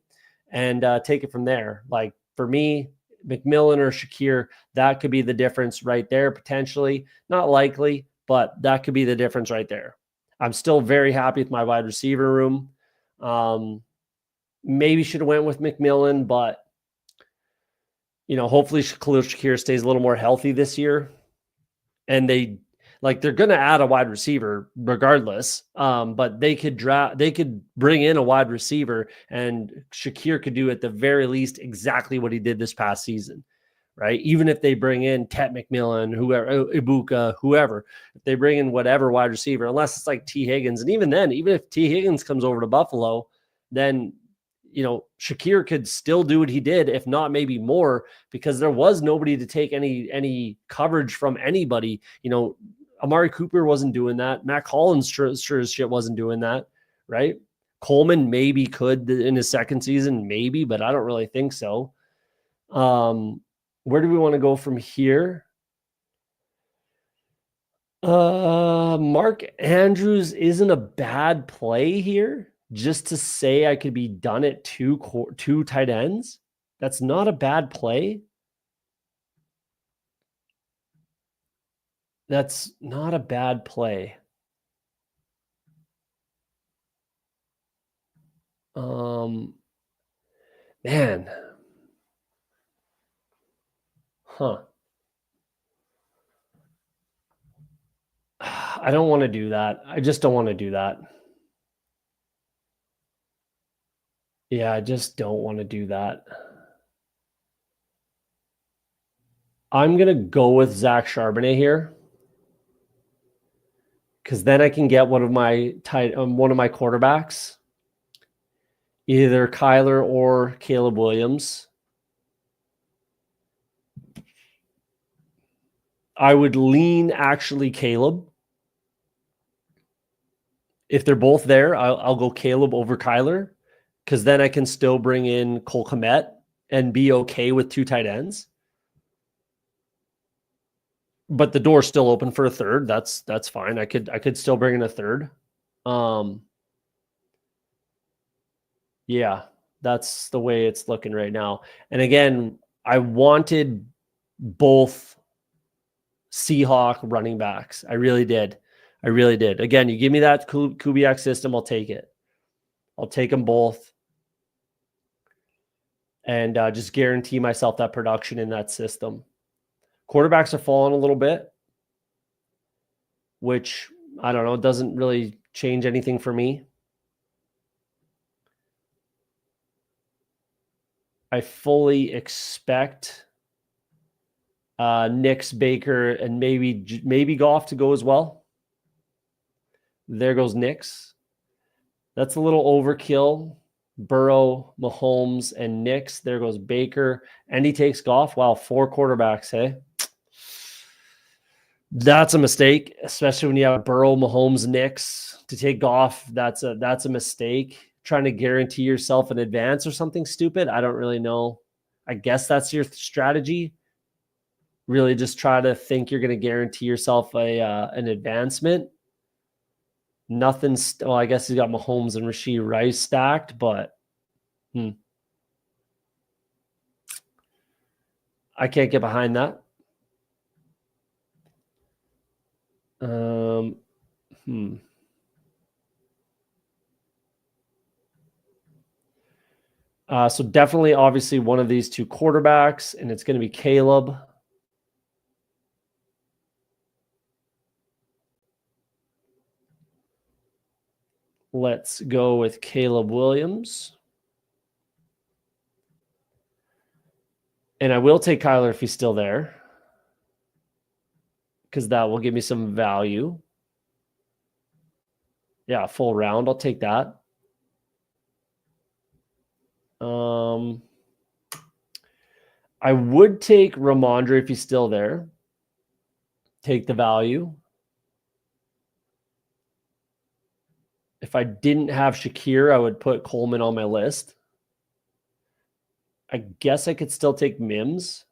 And take it from there. Like for me, McMillan or Shakir, that could be the difference right there, potentially. Not likely, but that could be the difference right there. I'm still very happy with my wide receiver room. Maybe should have went with McMillan, but hopefully Khalil Shakir stays a little more healthy this year. And they're going to add a wide receiver regardless. But they could bring in a wide receiver, and Shakir could do at the very least exactly what he did this past season, right? Even if they bring in Tet McMillan, whoever, Ibuka, whoever, if they bring in whatever wide receiver, unless it's like T. Higgins. And even then, even if T. Higgins comes over to Buffalo, then, Shakir could still do what he did, if not maybe more, because there was nobody to take any coverage from anybody. Amari Cooper wasn't doing that. Matt Collins sure as shit wasn't doing that, right? Coleman maybe could in his second season, maybe, but I don't really think so. Where do we want to go from here? Mark Andrews isn't a bad play here. Just to say I could be done at two tight ends. That's not a bad play. That's not a bad play. Man. Huh. I don't want to do that. I just don't want to do that. Yeah, I just don't want to do that. I'm going to go with Zach Charbonnet here, because then I can get one of my quarterbacks, either Kyler or Caleb Williams. I would lean actually Caleb. If they're both there, I'll go Caleb over Kyler, because then I can still bring in Cole Kmet and be okay with 2 tight ends. But the door's still open for a third. That's fine. I could still bring in a third. Yeah, that's the way it's looking right now. And again, I wanted both Seahawk running backs. I really did. Again, you give me that Kubiak system, I'll take it. I'll take them both, and just guarantee myself that production in that system. Quarterbacks are falling a little bit, which I don't know, doesn't really change anything for me. I fully expect Nix, Baker, and maybe Goff to go as well. There goes Nix. That's a little overkill. Burrow, Mahomes, and Nix. There goes Baker. And he takes Goff. Wow, 4 quarterbacks, hey? That's a mistake, especially when you have Burrow, Mahomes, Nix. To take Goff, that's a mistake. Trying to guarantee yourself an advance or something stupid. I don't really know. I guess that's your strategy. Really just try to think you're going to guarantee yourself an advancement. Nothing. Well, I guess he's got Mahomes and Rashee Rice stacked, but I can't get behind that. So definitely, obviously, one of these two quarterbacks, and it's going to be Caleb. Let's go with Caleb Williams. And I will take Kyler if he's still there, because that will give me some value. Yeah, full round. I'll take that. I would take Ramondre if he's still there. Take the value. If I didn't have Shakir, I would put Coleman on my list. I guess I could still take Mims.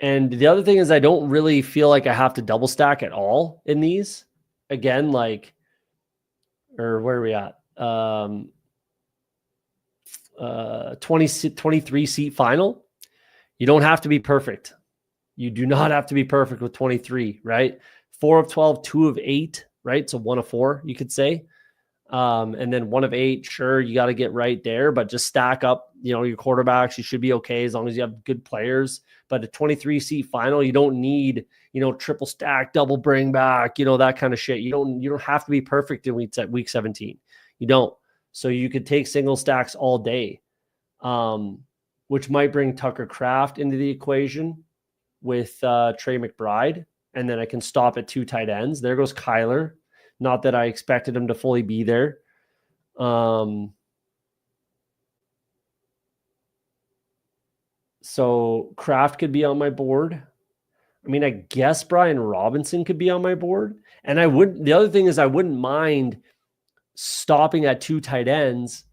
And the other thing is I don't really feel like I have to double stack at all in these. Again, like, or where are we at? 23 seat final. You don't have to be perfect. You do not have to be perfect with 23, right? 4 of 12, 2 of 8, right? So 1 of 4, you could say. And then 1 of 8, sure, you got to get right there, but just stack up, your quarterbacks. You should be okay as long as you have good players. But a 23 seat final, you don't need, triple stack, double bring back, that kind of shit. You don't have to be perfect in week 17. You don't. So you could take single stacks all day, which might bring Tucker Kraft into the equation with Trey McBride. And then I can stop at 2 tight ends. There goes Kyler. Not that I expected him to fully be there. So Kraft could be on my board. I mean, I guess Brian Robinson could be on my board. And the other thing is I wouldn't mind stopping at 2 tight ends,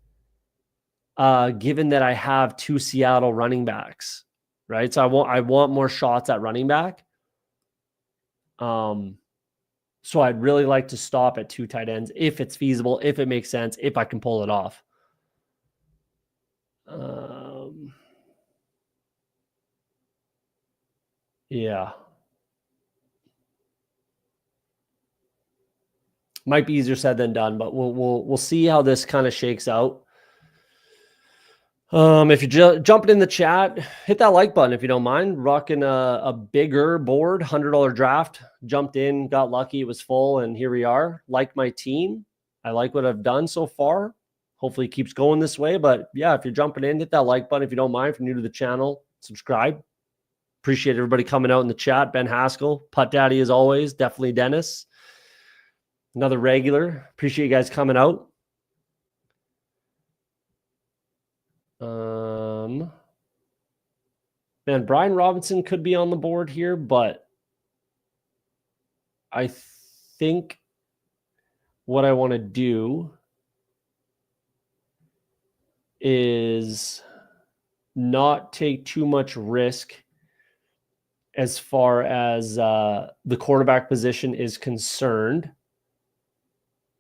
given that I have 2 Seattle running backs, right? So I want more shots at running back. So I'd really like to stop at 2 tight ends if it's feasible, if it makes sense, if I can pull it off. Yeah. Might be easier said than done, but we'll see how this kind of shakes out. If you're jumping in the chat, hit that like button if you don't mind. Rocking a bigger board, $100 draft. Jumped in, got lucky, it was full, and here we are. Like my team. I like what I've done so far. Hopefully it keeps going this way. But yeah, if you're jumping in, hit that like button if you don't mind. If you're new to the channel, subscribe. Appreciate everybody coming out in the chat. Ben Haskell, Putt Daddy as always. Definitely Dennis. Another regular. Appreciate you guys coming out. Man, Brian Robinson could be on the board here, but I think what I want to do is not take too much risk as far as the quarterback position is concerned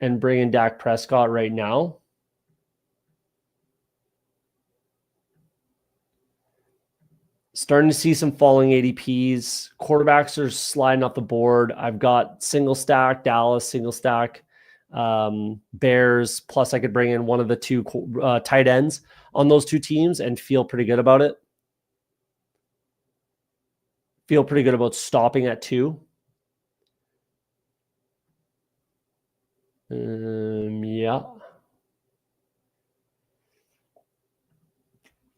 and bring in Dak Prescott right now. Starting to see some falling ADPs. Quarterbacks are sliding off the board. I've got single stack, Dallas, single stack, Bears. Plus, I could bring in one of the 2 tight ends on those 2 teams and feel pretty good about it. Feel pretty good about stopping at 2. Yeah.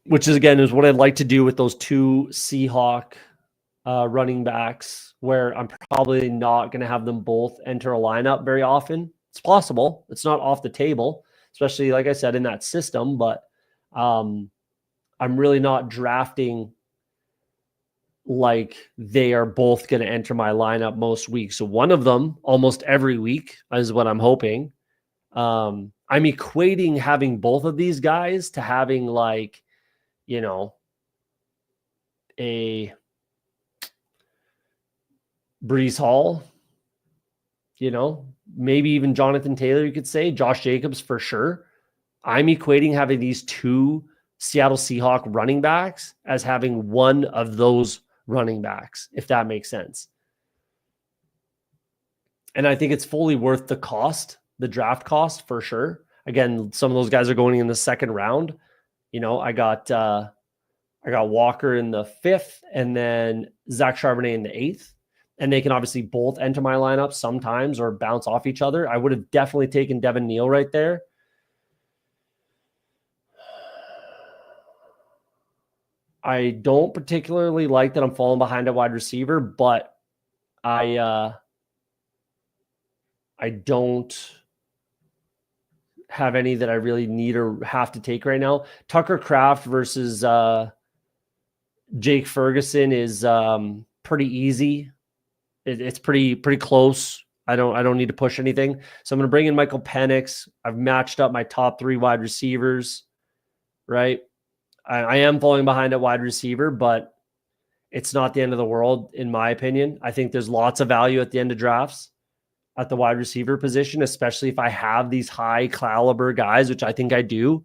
Which is, again, is what I'd like to do with those 2 Seahawk running backs, where I'm probably not going to have them both enter a lineup very often. It's possible. It's not off the table, especially, like I said, in that system. But I'm really not drafting like they are both going to enter my lineup most weeks. So one of them almost every week is what I'm hoping. I'm equating having both of these guys to having like, a Breece Hall you know, maybe even Jonathan Taylor, you could say, Josh Jacobs for sure. I'm equating having these two Seattle Seahawks running backs as having one of those running backs, if that makes sense. And I think it's fully worth the cost, the draft cost for sure. Again, some of those guys are going in the second round. You know, I got Walker in the 5th and then Zach Charbonnet in the 8th. And they can obviously both enter my lineup sometimes or bounce off each other. I would have definitely taken Devin Neal right there. I don't particularly like that I'm falling behind at wide receiver, but I don't have any that I really need or have to take right now. Tucker Kraft versus Jake Ferguson is pretty easy. It's pretty close. I don't need to push anything. So I'm going to bring in Michael Penix. I've matched up my top 3 wide receivers, right? I am falling behind at wide receiver, but it's not the end of the world, in my opinion. I think there's lots of value at the end of drafts at the wide receiver position, especially if I have these high caliber guys, which I think I do.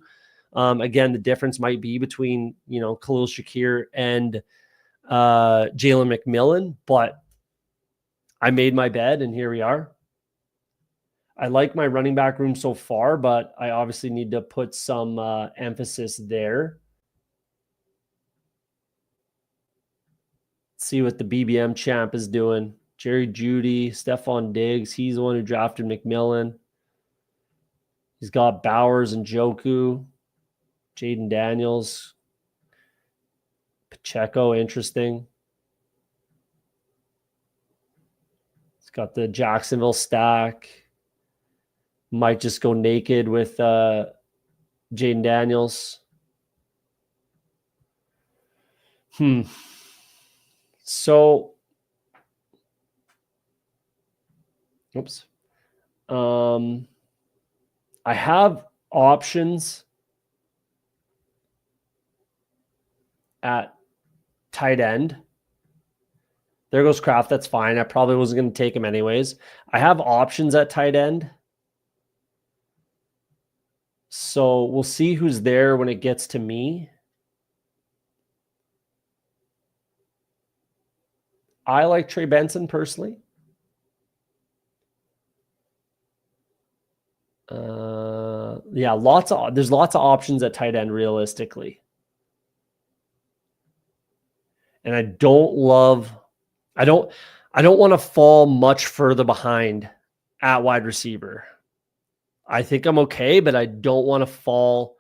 Again, the difference might be between, you know, Khalil Shakir and Jalen McMillan, but I made my bed and here we are. I like my running back room so far, but I obviously need to put some emphasis there. Let's see what the BBM champ is doing. Jerry Jeudy, Stephon Diggs. He's the one who drafted McMillan. He's got Bowers and Joku, Jaden Daniels, Pacheco. Interesting. He's got the Jacksonville stack. Might just go naked with Jaden Daniels. So, oops. I have options at tight end. There goes Kraft. That's fine. I probably wasn't going to take him anyways. I have options at tight end. So we'll see who's there when it gets to me. I like Trey Benson personally. Yeah, there's lots of options at tight end realistically. And I don't want to fall much further behind at wide receiver. I think I'm okay, but I don't want to fall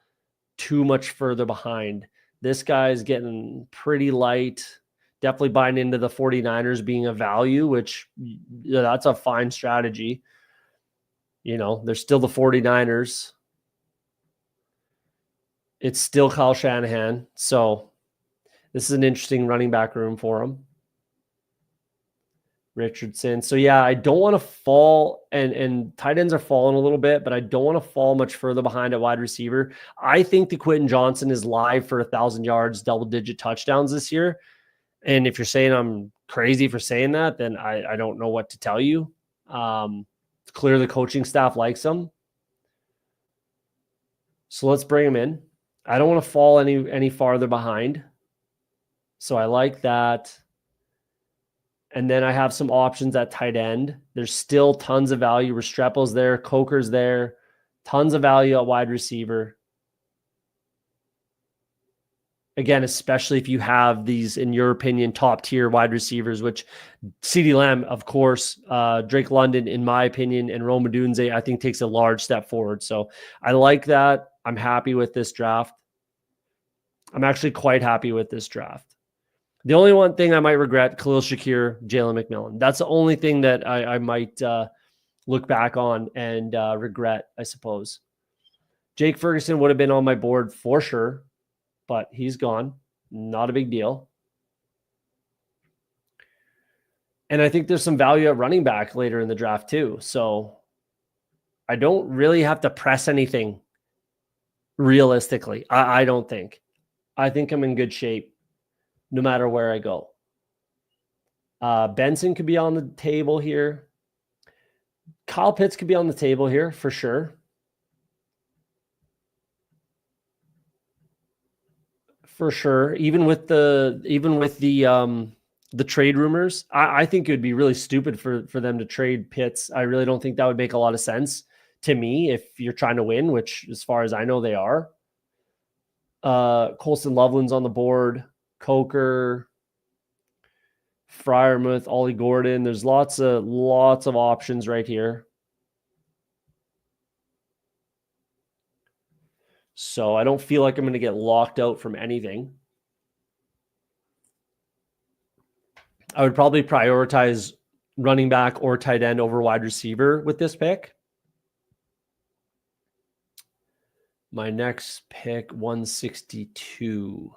too much further behind. This guy's getting pretty light. Definitely buying into the 49ers being a value, which that's a fine strategy. You know, they're still the 49ers. It's still Kyle Shanahan. So this is an interesting running back room for him. Richardson. So yeah, I don't want to fall, and tight ends are falling a little bit, but I don't want to fall much further behind at wide receiver. I think the Quentin Johnson is live for 1,000 yards, double-digit touchdowns this year. And if you're saying I'm crazy for saying that, then I don't know what to tell you. It's clear the coaching staff likes him. So let's bring him in. I don't want to fall any farther behind. So I like that. And then I have some options at tight end. There's still tons of value. Restrepo's there. Coker's there. Tons of value at wide receiver. Again, especially if you have these, in your opinion, top tier wide receivers, which CeeDee Lamb, of course, Drake London, in my opinion, and Rome Odunze, I think takes a large step forward. So I like that. I'm happy with this draft. I'm actually quite happy with this draft. The only one thing I might regret, Khalil Shakir, Jalen McMillan. That's the only thing that I might look back on and regret, I suppose. Jake Ferguson would have been on my board for sure, but he's gone. Not a big deal. And I think there's some value at running back later in the draft too. So I don't really have to press anything realistically. I don't think. I think I'm in good shape no matter where I go. Benson could be on the table here. Kyle Pitts could be on the table here for sure. For sure. Even with the trade rumors, I think it would be really stupid for them to trade Pitts. I really don't think that would make a lot of sense to me if you're trying to win, which as far as I know they are. Colston Loveland's on the board, Coker, Freiermuth, Ollie Gordon. There's lots of options right here. So I don't feel like I'm going to get locked out from anything. I would probably prioritize running back or tight end over wide receiver with this pick. My next pick, 162.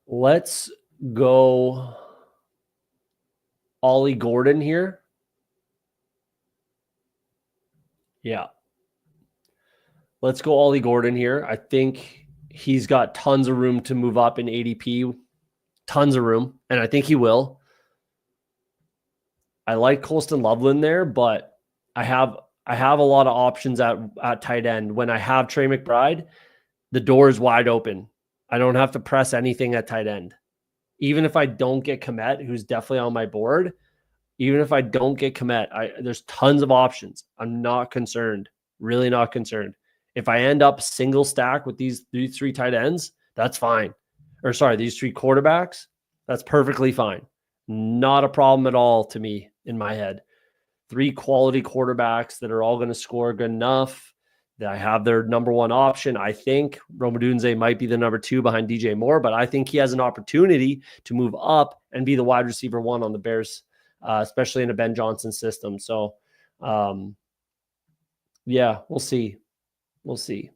Let's go Ollie Gordon here. Yeah. Let's go Ollie Gordon here. I think he's got tons of room to move up in ADP. Tons of room. And I think he will. I like Colston Loveland there, but I have a lot of options at tight end. When I have Trey McBride, the door is wide open. I don't have to press anything at tight end. Even if I don't get Kmet, who's definitely on my board, even if I don't get Kmet, there's tons of options. I'm not concerned. Really not concerned. If I end up single stack with these three tight ends, that's fine. Or sorry, these three quarterbacks, that's perfectly fine. Not a problem at all to me in my head. Three quality quarterbacks that are all going to score good enough that I have their number one option. I think Romadunze might be the number two behind DJ Moore, but I think he has an opportunity to move up and be the wide receiver one on the Bears, especially in a Ben Johnson system. So, yeah, we'll see. We'll see.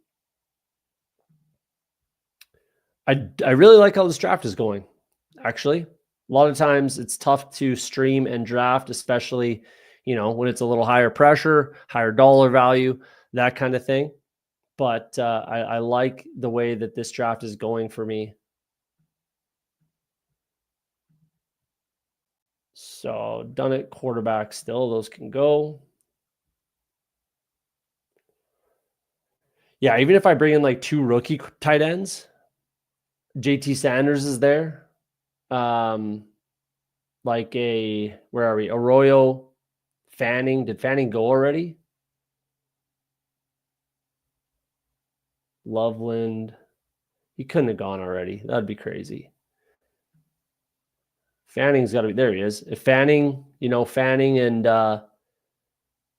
I really like how this draft is going, actually. A lot of times it's tough to stream and draft, especially, when it's a little higher pressure, higher dollar value, that kind of thing. But I like the way that this draft is going for me. So done it, quarterback still. Those can go. Yeah, even if I bring in like two rookie tight ends, JT Sanders is there. Like where are we? Arroyo, Fanning. Did Fanning go already? Loveland. He couldn't have gone already. That'd be crazy. Fanning's got to be there. He is. If Fanning, Fanning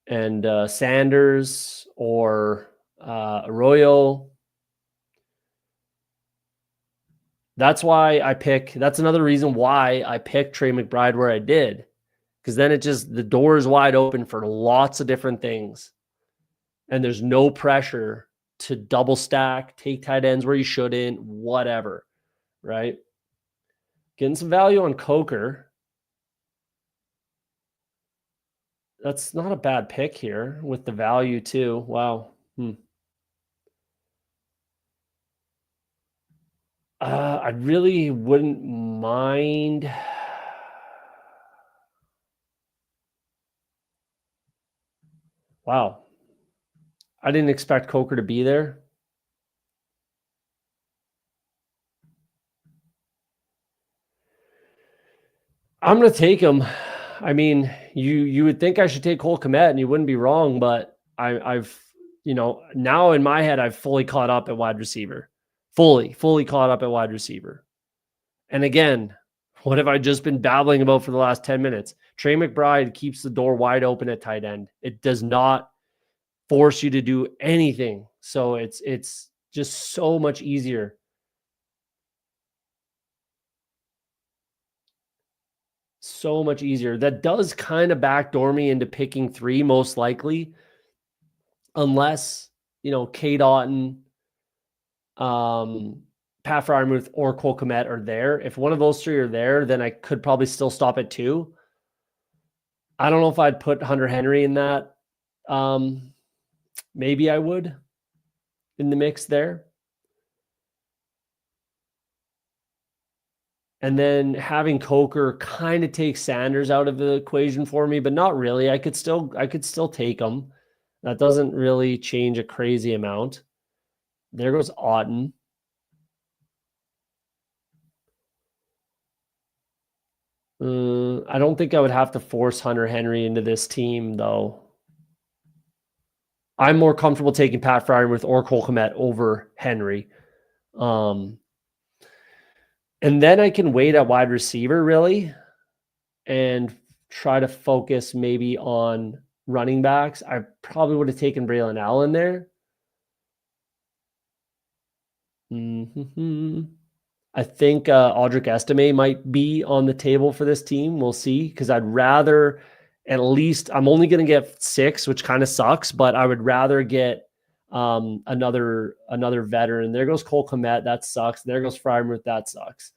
and Sanders or Arroyo. That's another reason why I picked Trey McBride where I did. Because then the door is wide open for lots of different things. And there's no pressure to double stack, take tight ends where you shouldn't, whatever. Right? Getting some value on Coker. That's not a bad pick here with the value too. Wow. I really wouldn't mind. Wow. I didn't expect Coker to be there. I'm going to take him. I mean, you would think I should take Cole Kmet and you wouldn't be wrong, but I've now in my head, I've fully caught up at wide receiver. Fully caught up at wide receiver. And again, what have I just been babbling about for the last 10 minutes? Trey McBride keeps the door wide open at tight end. It does not force you to do anything. So it's just so much easier. So much easier. That does kind of backdoor me into picking three, most likely, unless, Cade Otton, Pat Freiermuth, or Cole Kmet are there. If one of those three are there, then I could probably still stop at two. I don't know if I'd put Hunter Henry in that. Maybe I would in the mix there. And then having Coker kind of takes Sanders out of the equation for me, but not really. I could still take him. That doesn't really change a crazy amount. There goes Otten. I don't think I would have to force Hunter Henry into this team, though. I'm more comfortable taking Pat Freiermuth or Cole Kmet over Henry. And then I can wait at wide receiver, really, and try to focus maybe on running backs. I probably would have taken Braylon Allen there. I think Audric Estime might be on the table for this team. We'll see, because I'd rather at least, I'm only going to get 6, which kind of sucks, but I would rather get another veteran. There goes Cole Kmet. That sucks. There goes Freiermuth. That sucks.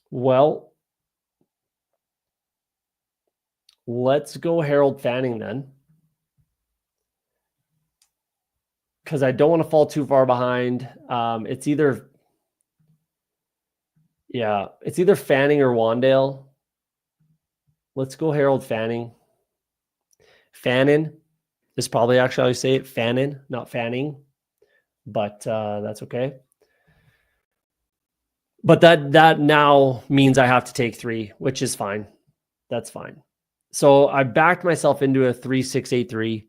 Well, let's go Harold Fanning then, because I don't want to fall too far behind. It's either Fanning or Wandale. Let's go Harold Fanning. Fannin is probably actually how you say it. Fannin, not Fanning, but that's okay. But that now means I have to take 3, which is fine. That's fine. So I backed myself into a 3-6-8-3.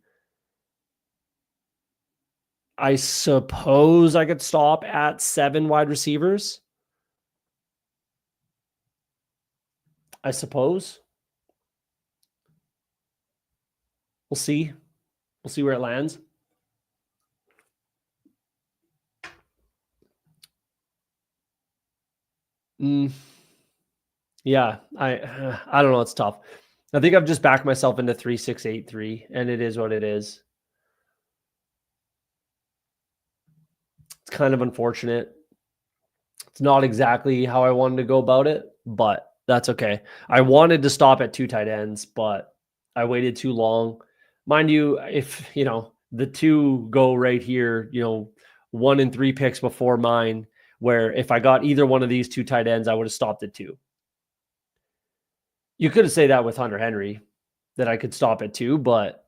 I suppose I could stop at 7 wide receivers. I suppose. We'll see. We'll see where it lands. Yeah, I don't know. It's tough. I think I've just backed myself into 3-6-8-3, and it is what it is. It's kind of unfortunate. It's not exactly how I wanted to go about it, but that's okay. I wanted to stop at 2 tight ends, but I waited too long. Mind you, if, the 2 go right here, 1 and 3 picks before mine, where if I got either one of these 2 tight ends, I would have stopped at 2. You could say that with Hunter Henry, that I could stop at 2, but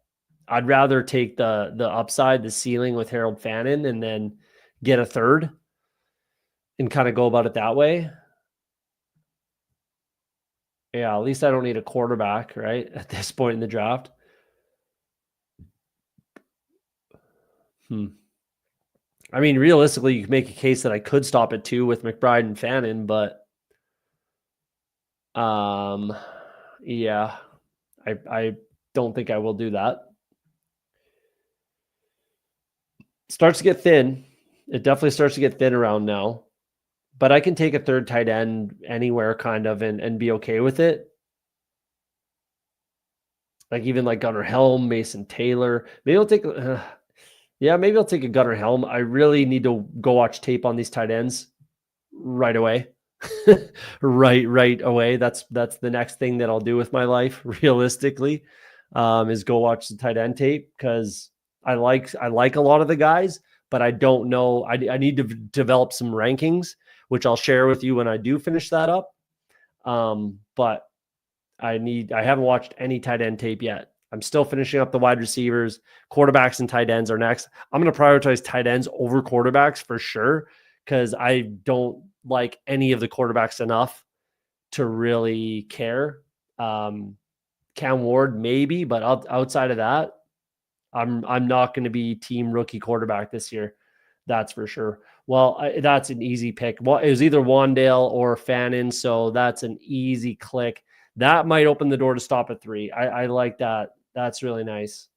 I'd rather take the upside, the ceiling with Harold Fannin, and then get a 3rd and kind of go about it that way. Yeah, at least I don't need a quarterback, right, at this point in the draft. I mean, realistically, you could make a case that I could stop at 2 with McBride and Fannin, but yeah, I don't think I will do that. Starts to get thin. It definitely starts to get thin around now, but I can take a 3rd tight end anywhere kind of and be okay with it. Like even like Gunnar Helm, Mason Taylor. Maybe I'll take maybe I'll take a Gunnar Helm. I really need to go watch tape on these tight ends right away. right away. That's the next thing that I'll do with my life, realistically, is go watch the tight end tape, because I like a lot of the guys, but I don't know. I need to develop some rankings, which I'll share with you when I do finish that up. But I haven't watched any tight end tape yet. I'm still finishing up the wide receivers. Quarterbacks and tight ends are next. I'm going to prioritize tight ends over quarterbacks for sure, because I don't like any of the quarterbacks enough to really care. Cam Ward, maybe, but outside of that, I'm not going to be team rookie quarterback this year. That's for sure. Well, that's an easy pick. Well, it was either Wandale or Fannin, so that's an easy click. That might open the door to stop at 3. I like that. That's really nice.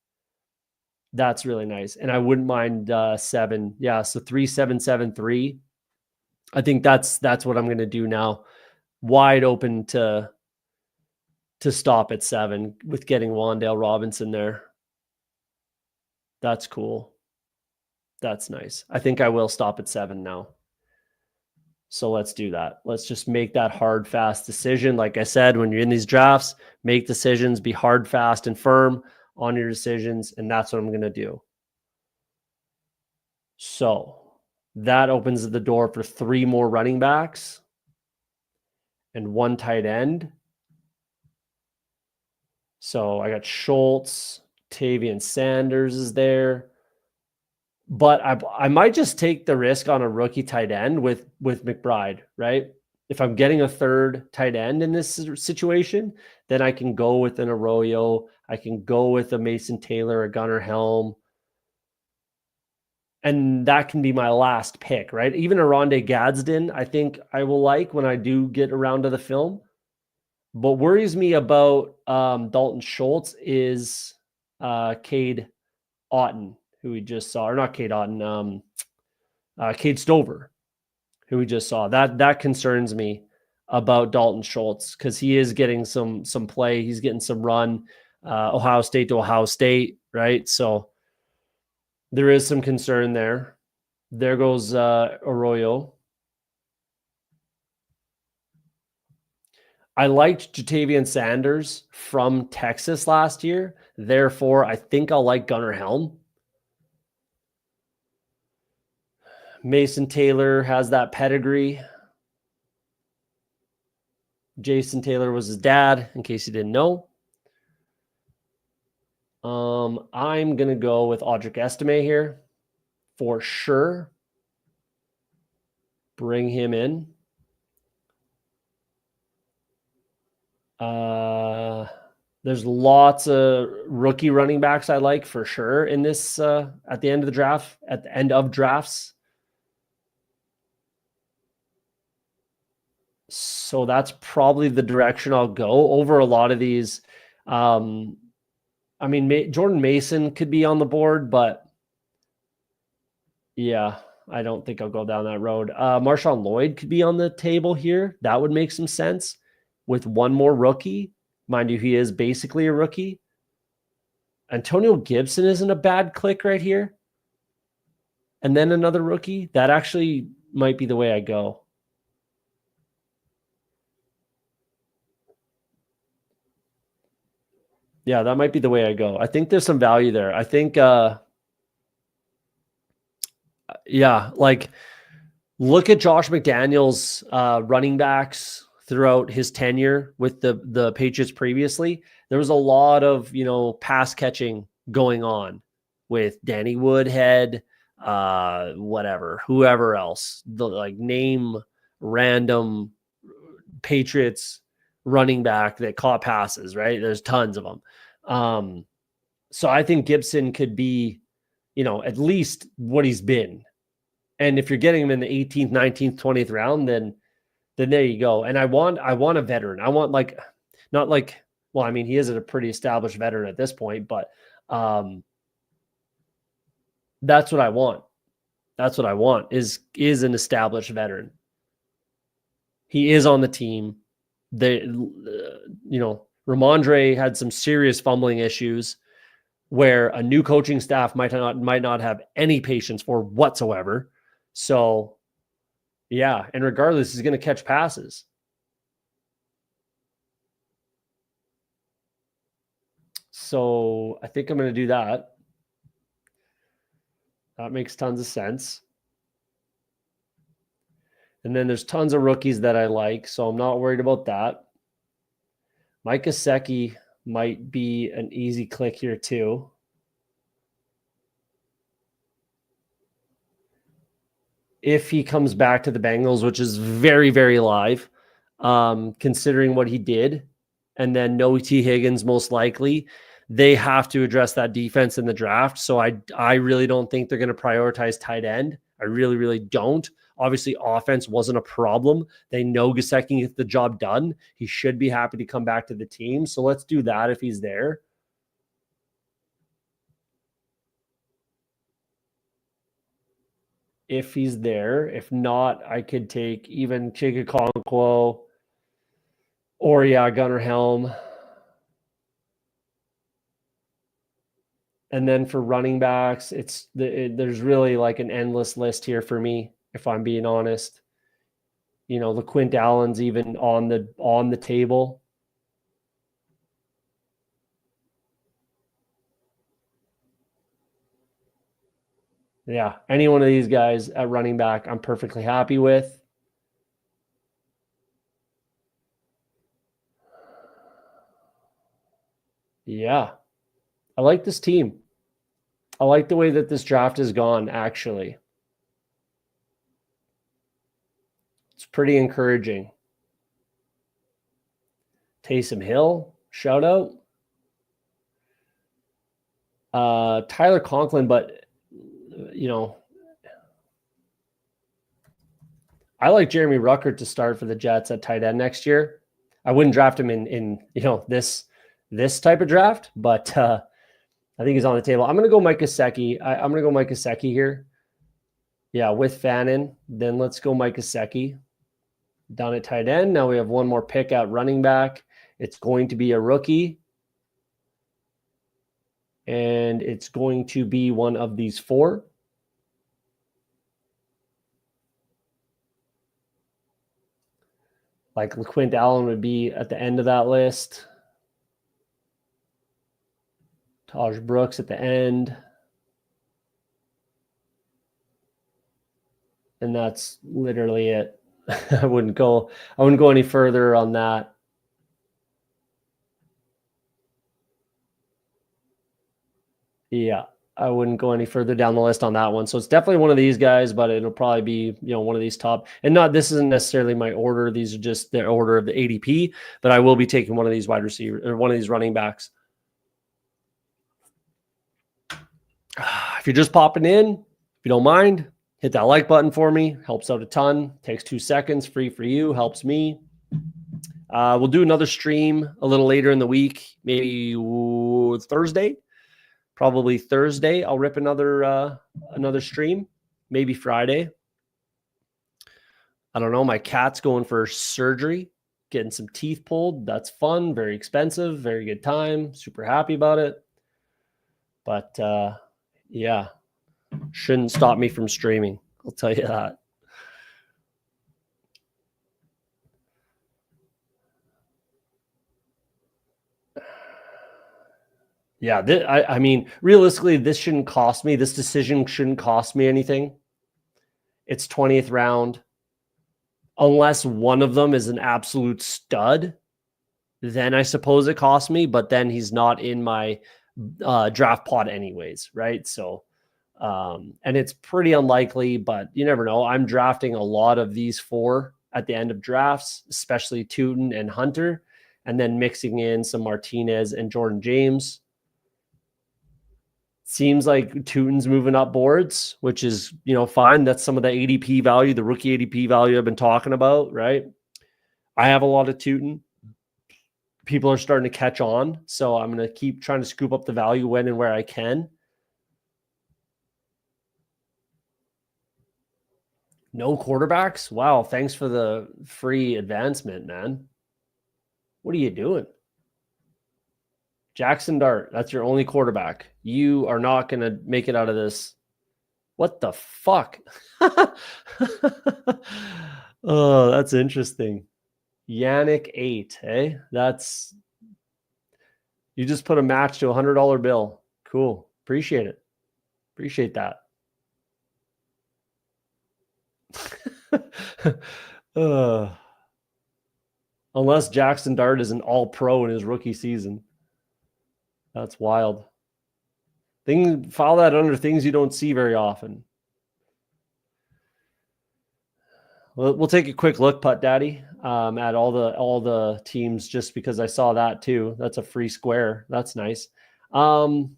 That's really nice. And I wouldn't mind 7. Yeah, so 3-7-7-3. I think that's what I'm going to do now. Wide open to stop at 7 with getting Wandale Robinson there. That's cool. That's nice. I think I will stop at 7 now. So let's do that. Let's just make that hard, fast decision. Like I said, when you're in these drafts, make decisions, be hard, fast, and firm on your decisions. And that's what I'm going to do. So that opens the door for 3 more running backs and 1 tight end. So I got Schultz, Tavian Sanders is there. But I might just take the risk on a rookie tight end with McBride, right? If I'm getting a third tight end in this situation, then I can go with an Arroyo. I can go with a Mason Taylor, a Gunnar Helm. And that can be my last pick, right? Even Aronde Gadsden, I think I will like when I do get around to the film. But worries me about Dalton Schultz is Cade Otton, who we just saw, or not Cade Otton, Cade Stover, who we just saw. That concerns me about Dalton Schultz because he is getting some play. He's getting some run. Ohio State to Ohio State, right? So there is some concern there. There goes Arroyo. I liked Jatavian Sanders from Texas last year. Therefore, I think I'll like Gunnar Helm. Mason Taylor has that pedigree. Jason Taylor was his dad, in case you didn't know. I'm going to go with Audric Estime here for sure. Bring him in. There's lots of rookie running backs I like for sure in this at the end of the draft, at the end of drafts. So that's probably the direction I'll go over a lot of these. I mean, Jordan Mason could be on the board, but yeah, I don't think I'll go down that road. Marshawn Lloyd could be on the table here. That would make some sense with one more rookie. Mind you, he is basically a rookie. Antonio Gibson isn't a bad click right here. And then another rookie. That actually might be the way I go. Yeah, that might be the way I go. I think there's some value there. I think yeah, like look at Josh McDaniels running backs throughout his tenure with the Patriots previously. There was a lot of, pass catching going on with Danny Woodhead, whoever else. Name random Patriots running back that caught passes, right? There's tons of them. So I think Gibson could be, at least what he's been. And if you're getting him in the 18th, 19th, 20th round, then there you go. And I want a veteran. I want he is a pretty established veteran at this point, but that's what I want. That's what I want is an established veteran. He is on the team. Ramondre had some serious fumbling issues where a new coaching staff might not have any patience for whatsoever. So, yeah, and regardless, he's going to catch passes. So I think I'm going to do that. That makes tons of sense. And then there's tons of rookies that I like, so I'm not worried about that. Mike Gesicki might be an easy click here too. If he comes back to the Bengals, which is very, very live, considering what he did, and then no T. Higgins most likely, they have to address that defense in the draft. So I really don't think they're going to prioritize tight end. I really, really don't. Obviously, offense wasn't a problem. They know Gesicki can get the job done. He should be happy to come back to the team. So let's do that if he's there. If he's there. If not, I could take even Chikakonkwo or, Gunnar Helm. And then for running backs, there's really like an endless list here for me, if I'm being honest. LaQuint Allen's even on the table. Yeah, any one of these guys at running back, I'm perfectly happy with. Yeah, I like this team. I like the way that this draft has gone, actually. It's pretty encouraging. Taysom Hill, shout out. Tyler Conklin, but you know, I like Jeremy Ruckert to start for the Jets at tight end next year. I wouldn't draft him in this type of draft, but I think he's on the table. I'm gonna go Mike Gesicki. I'm gonna go Mike Gesicki here. Yeah, with Fannin. Then let's go Mike Gesicki down at tight end. Now we have one more pick at running back. It's going to be a rookie. And it's going to be one of these four. Like LaQuint Allen would be at the end of that list. Taj Brooks at the end. And that's literally it. I wouldn't go any further on that. Yeah, I wouldn't go any further down the list on that one. So it's definitely one of these guys, but it'll probably be, one of these top. And this isn't necessarily my order. These are just the order of the ADP, but I will be taking one of these wide receivers or one of these running backs. If you're just popping in, if you don't mind, hit that like button for me. Helps out a ton. Takes 2 seconds. Free for you. Helps me. We'll do another stream a little later in the week, maybe Thursday. Probably Thursday. I'll rip another stream. Maybe Friday. I don't know. My cat's going for surgery, getting some teeth pulled. That's fun. Very expensive. Very good time. Super happy about it. But yeah, shouldn't stop me from streaming. I'll tell you that. Yeah, I mean, realistically, this shouldn't cost me. This decision shouldn't cost me anything. It's 20th round. Unless one of them is an absolute stud, then I suppose it costs me. But then he's not in my draft pod anyways, right? So, and it's pretty unlikely, but you never know. I'm drafting a lot of these four at the end of drafts, especially Tootin and Hunter, and then mixing in some Martinez and Jordan James. Seems like Tootin's moving up boards, which is, fine. That's some of the ADP value, the rookie ADP value I've been talking about, right? I have a lot of Tootin. People are starting to catch on. So I'm going to keep trying to scoop up the value when and where I can. No quarterbacks? Wow, thanks for the free advancement, man. What are you doing? Jackson Dart, that's your only quarterback. You are not going to make it out of this. What the fuck? Oh, that's interesting. Yannick 8, hey? That's, you just put a match to a $100 bill. Cool. Appreciate it. Appreciate that. Unless Jackson Dart is an all-pro in his rookie season. That's wild. File that under things you don't see very often. We'll take a quick look, Putt Daddy, at all the teams, just because I saw that too. That's a free square. That's nice. Who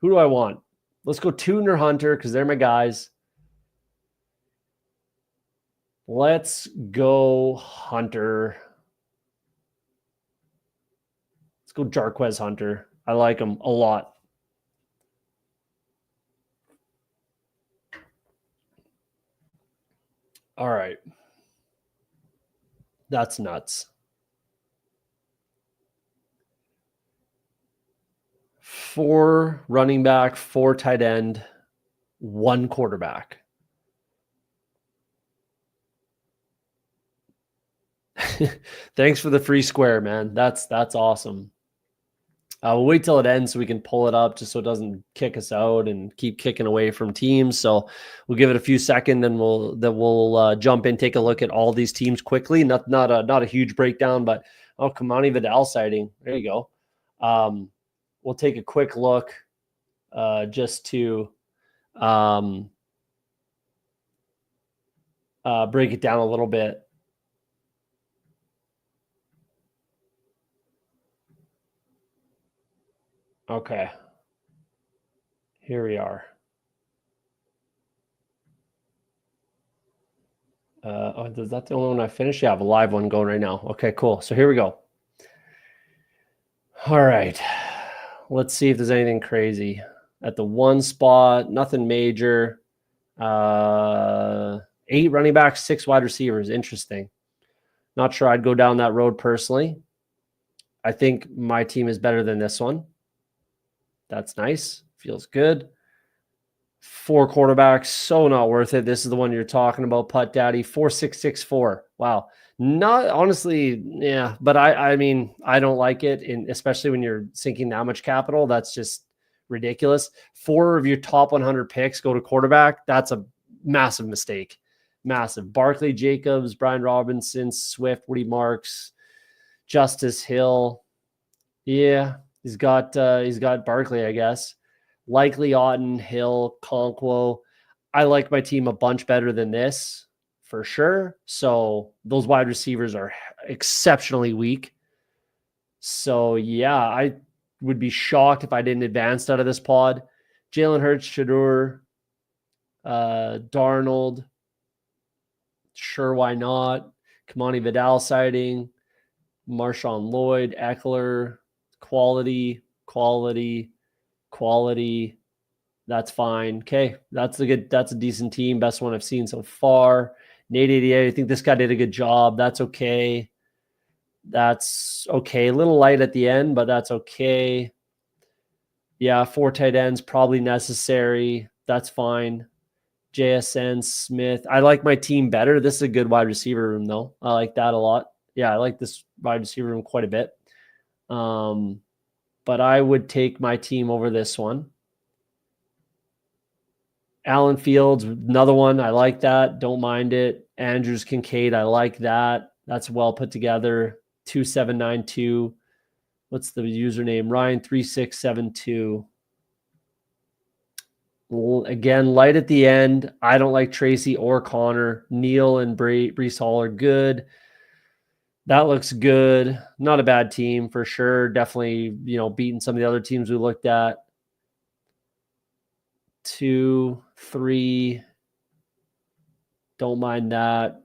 do I want? Let's go Tootin or Hunter because they're my guys. Let's go Hunter. Let's go Jarquez Hunter. I like him a lot. All right. That's nuts. 4 running back, 4 tight end, 1 quarterback. Thanks for the free square, man. That's awesome. We'll wait till it ends so we can pull it up just so it doesn't kick us out and keep kicking away from teams. So we'll give it a few seconds, and we'll jump in, take a look at all these teams quickly. Not a huge breakdown, but Kamani Vidal sighting. There you go. We'll take a quick look just to break it down a little bit. Okay. Here we are. Is that the only one I finished? Yeah, I have a live one going right now. Okay, cool. So here we go. All right. Let's see if there's anything crazy. At the one spot, nothing major. 8 running backs, 6 wide receivers. Interesting. Not sure I'd go down that road personally. I think my team is better than this one. That's nice. Feels good. 4 quarterbacks, so not worth it. This is the one you're talking about, Putt Daddy. 4-6-6-4. Wow. Not honestly, yeah, but I mean, I don't like it, and especially when you're sinking that much capital. That's just ridiculous. 4 of your top 100 picks go to quarterback. That's a massive mistake. Massive. Barkley, Jacobs, Brian Robinson, Swift, Woody Marks, Justice Hill. Yeah, he's got Barkley, I guess. Likely Otten, Hill, Conquo. I like my team a bunch better than this for sure. So those wide receivers are exceptionally weak. So yeah, I would be shocked if I didn't advance out of this pod. Jalen Hurts, Shedeur, Darnold. Sure, why not? Kamani Vidal sighting. Marshawn Lloyd, Eckler, quality. That's fine. Okay, that's a decent team. Best one I've seen so far. Nate 88. I think this guy did a good job. That's okay. A little light at the end, but that's okay. Yeah, 4 tight ends probably necessary. That's fine. JSN Smith. I like my team better. This is a good wide receiver room, though. I like that a lot. Yeah, I like this wide receiver room quite a bit. But I would take my team over this one. Allen Fields, another one. I like that. Don't mind it. Andrews Kincaid, I like that. That's well put together. 2792. What's the username? Ryan3672. Again, light at the end. I don't like Tracy or Connor. Neil and Brees Hall are good. That looks good. Not a bad team for sure. Definitely, beating some of the other teams we looked at. 2, 3. Don't mind that.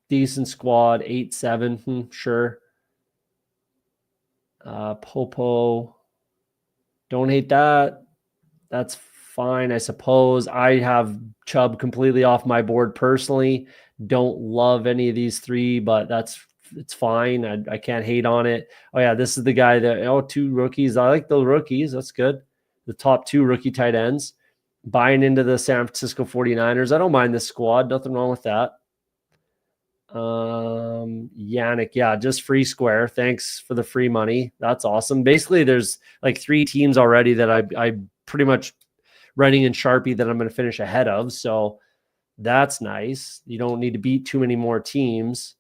Decent squad. 8, 7. Sure. Popo. Don't hate that. That's fine, I suppose. I have Chubb completely off my board personally. Don't love any of these 3, but it's fine. I can't hate on it. Oh yeah, this is the guy that 2 rookies. I like those rookies. That's good. The top 2 rookie tight ends. Buying into the San Francisco 49ers. I don't mind this squad. Nothing wrong with that. Yannick, yeah, just free square. Thanks for the free money. That's awesome. Basically, there's like 3 teams already that I pretty much writing in Sharpie that I'm going to finish ahead of. So that's nice. You don't need to beat too many more teams.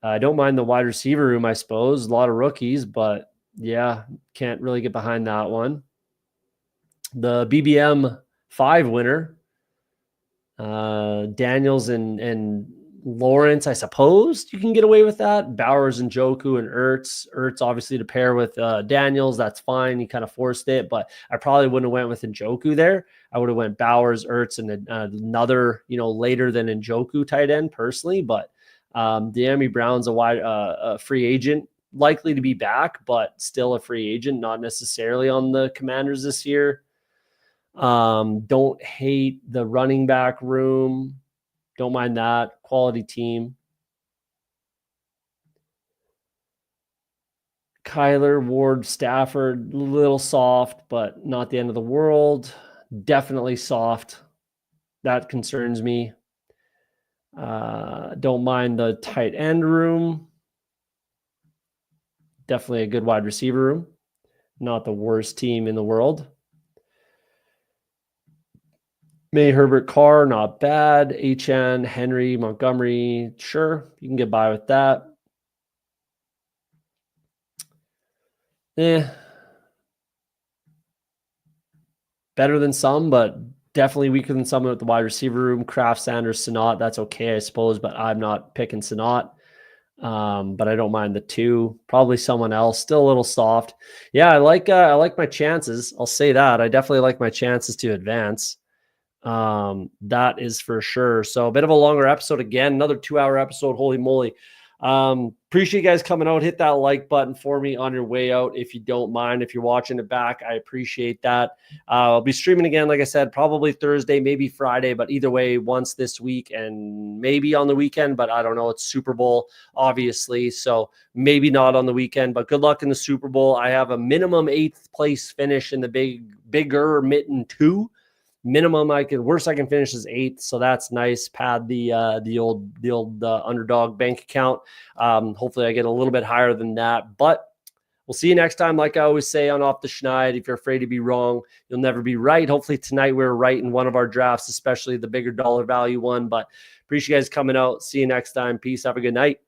I don't mind the wide receiver room, I suppose. A lot of rookies, but yeah, can't really get behind that one. The BBM 5 winner, Daniels and Lawrence, I suppose you can get away with that. Bowers and Joku and Ertz. Ertz obviously to pair with Daniels, that's fine. He kind of forced it, but I probably wouldn't have went with Njoku there. I would have went Bowers, Ertz, and another, later than Njoku tight end personally. But De'Ami Brown's a free agent, likely to be back, but still a free agent, not necessarily on the Commanders this year. Don't hate the running back room. Don't mind that. Quality team. Kyler, Ward, Stafford, a little soft, but not the end of the world. Definitely soft. That concerns me. Don't mind the tight end room. Definitely a good wide receiver room. Not the worst team in the world. May, Herbert, Carr, not bad. HN, Henry, Montgomery, sure, you can get by with that. Better than some, but definitely weaker than some at the wide receiver room. Kraft, Sanders, Sanat, that's okay, I suppose, but I'm not picking Sanat. But I don't mind the 2. Probably someone else. Still a little soft. Yeah, I like my chances. I'll say that. I definitely like my chances to advance. That is for sure. So a bit of a longer episode again, another 2-hour episode. Holy moly. Appreciate you guys coming out. Hit that like button for me on your way out if you don't mind. If you're watching it back, I appreciate that. I'll be streaming again, like I said, probably Thursday, maybe Friday, but either way, once this week and maybe on the weekend, but I don't know. It's Super Bowl, obviously, so maybe not on the weekend, but good luck in the Super Bowl. I have a minimum 8th place finish in the bigger mitten 2. Minimum worst I can finish is 8th, so that's nice. Pad the old Underdog bank account. Hopefully I get a little bit higher than that, but we'll see you next time. Like I always say on Off the Schneid, if you're afraid to be wrong, you'll never be right. Hopefully tonight we're right in one of our drafts, especially the bigger dollar value one. But appreciate you guys coming out. See you next time. Peace. Have a good night.